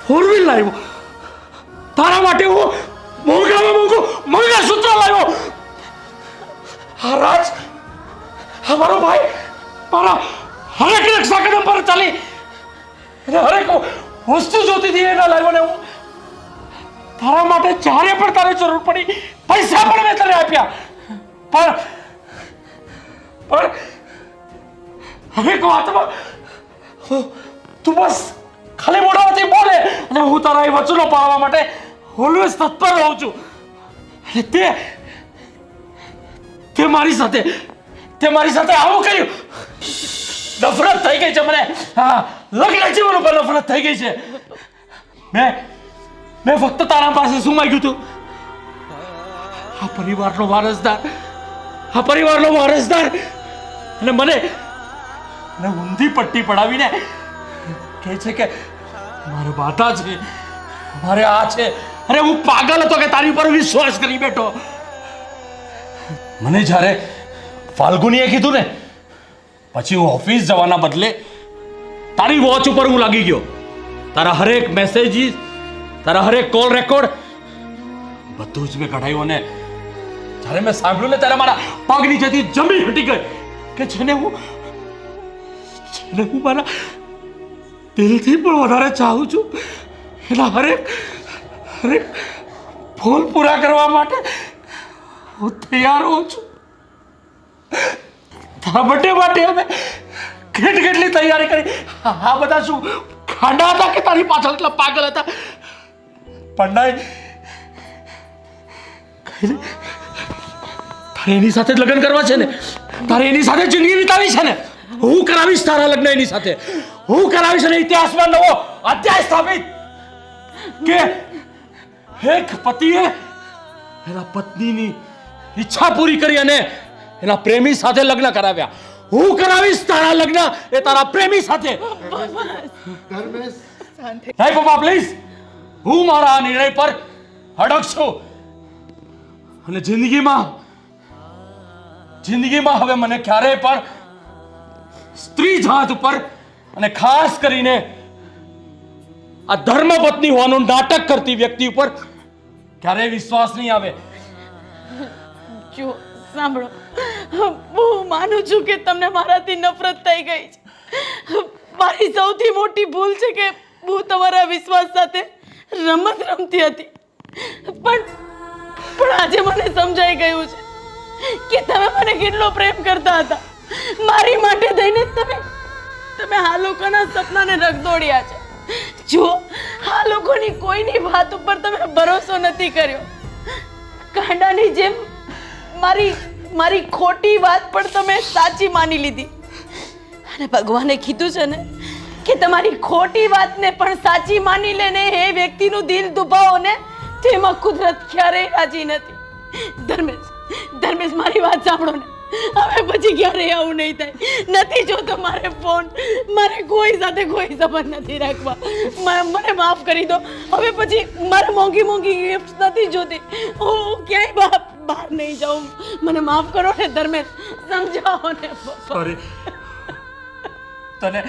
4 વ્હીલ લાવ્યો. તારા માટે હું મોંઘું મંગળસૂત્ર લાવ્યો. આ રાજ, મારો ભાઈ મારા હરેક રક્ષા કદમ પર ચાલી અને હરેક વસ્તુ જોતી હતી એ ન લાવ્યો ને હું તારા માટે જ્યારે પણ તારે જરૂર પડી પૈસા પણ મેં તને આપ્યા. પણ હરેક વાતમાં તું બસ ખાલી મોઢામાંથી બોલે અને હું તારા એ વચનો પાળવા માટે ઓલવેઝ તત્પર રહું છું. અને તે મારી સાથે આવું કર્યું. નફરત થઈ ગઈ છે મને. હા, લગ્ન જીવન ઉપર નફરત થઈ ગઈ છે. મેં ફક્ત તારા પાસે શું માંગ્યું હતું? આ પરિવારનો વારસદાર અને મને ઊંધી પટ્ટી પડાવીને કહે છે કે મારે બાધા છે, મારે આ છે. અરે હું પાગલ હતો કે તારી ઉપર વિશ્વાસ કરી બેઠો. મને જ્યારે ફાલ્ગુનીએ કીધું ને પછી હું ઓફિસ જવાના બદલે તારી વોચ ઉપર હું લાગી ગયો. તારા હરેક મેસેજીસ, તારા હરેક કોલ રેકોર્ડ બધું જ મેં કઢાયું. અને જ્યારે મેં સાંભળ્યું ને ત્યારે મારા પગ નીચેથી જમીન હટી ગઈ કે જેને હું મારા દિલથી પણ વધારે ચાહું છું એના હરેક ફૂલ પૂરા કરવા માટે હું તૈયાર હોઉં છું. તારા બર્થડે માટે અમે કેટલી તૈયારી કરી. આ બધા શું ખાંડા હતા કે તારી પાછળ એટલા પાગલ હતા? પણ નહીં, તારે એની સાથે જ લગ્ન કરવા છે ને, તારે એની સાથે જિંદગી વિતાવી છે ને. હું કરાવીશ તારા લગ્ન એની સાથે, હું કરાવીશ અને ઇતિહાસમાં નવો અધ્યાય સ્થાપિત કે એક પતિએ એના પત્નીની ઈચ્છા પૂરી કરી અને એના પ્રેમી સાથે લગ્ન કરાવ્યા. હું કરાવીશ તારા લગ્ન એ તારા પ્રેમી સાથે. ધર્મેશ, નહીં પપ્પા પ્લીઝ, હું મારા આ નિર્ણય પર અડગ છું અને જિંદગીમાં હવે મને ક્યારેય પણ સ્ત્રી જાત ઉપર અને ખાસ કરીને આ ધર્મપત્ની હોવાનું નાટક કરતી વ્યક્તિ ઉપર ક્યારેય વિશ્વાસ નહીં આવે. જો સાંભળો, હું માનું છું કે તમને મારાથી નફરત થઈ ગઈ છે. મારી સૌથી મોટી ભૂલ છે કે હું તમારા વિશ્વાસ સાથે રમત રમતી હતી. પણ આજે મને સમજાઈ ગયું છે કે તમે મને કેટલો પ્રેમ કરતા હતા. મારી માટે થઈને તમે આ લોકોના સપનાને રગદોડ્યા છે. જો આ લોકોની કોઈની વાત ઉપર તમે ભરોસો નથી કર્યો. કાંડાની જેમ મારી ખોટી વાત પણ તમે સાચી માની લીધી. અને ભગવાને કીધું છે ને કે તમારી ખોટી વાતને પણ સાચી માની લે ને એ વ્યક્તિનું દિલ દુભાવો ને તેમાં કુદરત ક્યારેય રાજી નથી. ધર્મેશ મારી વાત સાંભળો ને. હવે પછી ક્યારેય આવું નહીં થાય. નથી જોતો મારે ફોન, મારે કોઈ સાથે કોઈ સંબંધ નથી રાખવા. મને માફ કરી દો. હવે પછી મારે મોંઘી ગિફ્ટ નથી જોતી. હું ક્યાંય બહાર નહીં જાઉં. મને માફ કરો ને ધર્મેશ, સમજાવો ને. સોરી, તને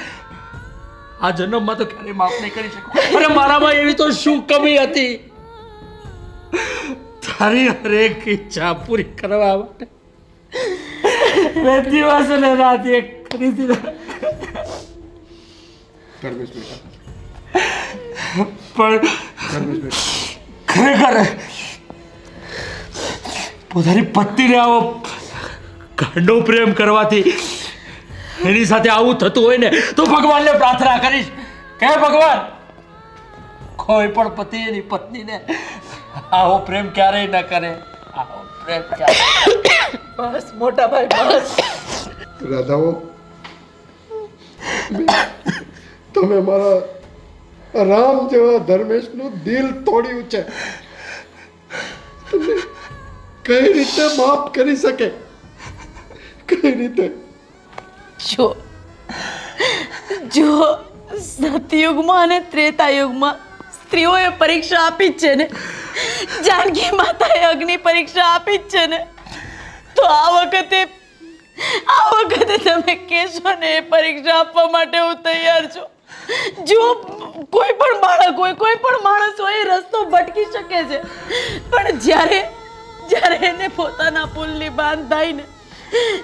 આ જન્મમાં તો ક્યારેય માફ નહીં કરી શકું. અરે મારામાં એવી તો શું કમી હતી તારી હરેક ઈચ્છા પૂરી કરવા માટે મેં દિવસ અને રાત એક કરી દીધા. ધર્મેશ બેટા, પણ ધર્મેશ બેટા, ખરેખર પોતાની પત્નીને આવો ગાંડો પ્રેમ કરવાથી એની સાથે આવું થતું હોય ને તો ભગવાનને પ્રાર્થના કરીશ કે ભગવાન, કોઈ પણ પતિ એની પત્નીને આવો પ્રેમ ક્યારેય ન કરે. આવો પ્રેમ ક્યારેય. બસ મોટા ભાઈ, બસ. રાધાઓ, તમે મારા રામ જેવા ધર્મેશનું દિલ તોડ્યું છે. તમને કઈ રીતે માફ કરી શકે? કઈ રીતે? જો સતયુગમાં અને ત્રેતાયુગમાં સ્ત્રીઓએ પરીક્ષા આપી જ છે ને, જાનકી માતાએ અગ્નિ પરીક્ષા આપી જ છે ને, તો આ વખતે તમે કહેશો ને એ પરીક્ષા આપવા માટે હું તૈયાર છું. જો કોઈ પણ બાળક હોય, કોઈ પણ માણસ હોય, એ રસ્તો ભટકી શકે છે, પણ જ્યારે એને પોતાના પુલની બાંધ થાય ને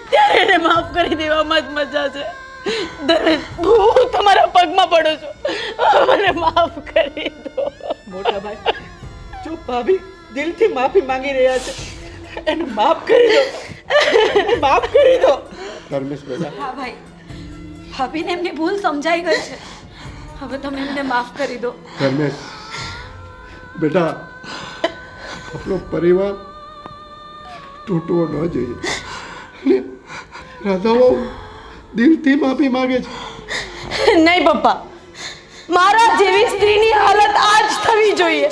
ત્યારે એને માફ કરી દેવામાં જ મજા છે. હું તમારા પગમાં પડું છું, મને માફ કરી દો. મોટા ભાઈ, જો ભાભી દિલથી માફી માંગી રહ્યા છે, એને માફ કરી દો. માફ કરી દો. ધર્મેશ બેટા, હા ભાઈ, ભાભીને એમની ભૂલ સમજાઈ ગઈ છે. હવે તમે એમને માફ કરી દો. ધર્મેશ બેટા, આપણો પરિવાર તૂટવો ન જોઈએ. અને રાધાઓ દિલથી માફી માંગે છે. નહીં પપ્પા, મારા જેવી સ્ત્રીની હાલત આજ થવી જોઈએ.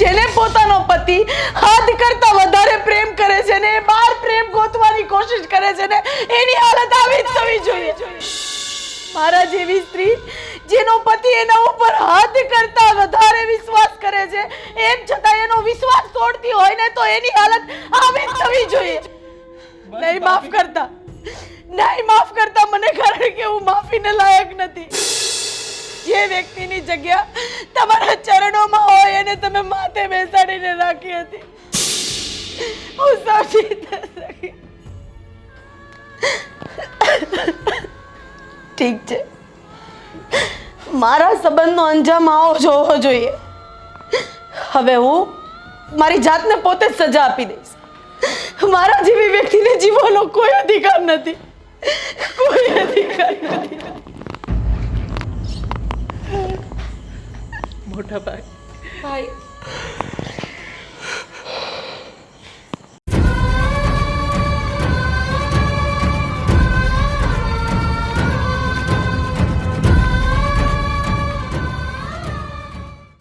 જેને પોતાનો પતિ હદ કરતા વધારે પ્રેમ કરે છે ને, બહાર પ્રેમ ગોતવાની કોશિશ કરે છે ને, એની હાલત આવી જ થવી જોઈએ. મારા જેવી સ્ત્રી જેનો પતિ એના ઉપર હદ કરતા વધારે વિશ્વાસ કરે છે, એમ છતાં એનો વિશ્વાસ તોડતી હોય ને, તો એની હાલત આવી જ થવી જોઈએ. નહીં માફ કરતા મને, કારણ કે હું માફીને લાયક નથી. જે વ્યક્તિની જગ્યા તમારા ચરણોમાં હોય એને તમે માથે બેસાડીને રાખી હતી. હું સમજી નથી. ઠીક છે, મારા સંબંધનો અંજામ આવો જોવો જોઈએ. હવે હું મારી જાતને પોતે જ સજા આપી દઈશ. મારા જેવી વ્યક્તિને જીવવાનો કોઈ અધિકાર નથી, કોઈ અધિકાર નથી. મોટા ભાઈ ભાઈ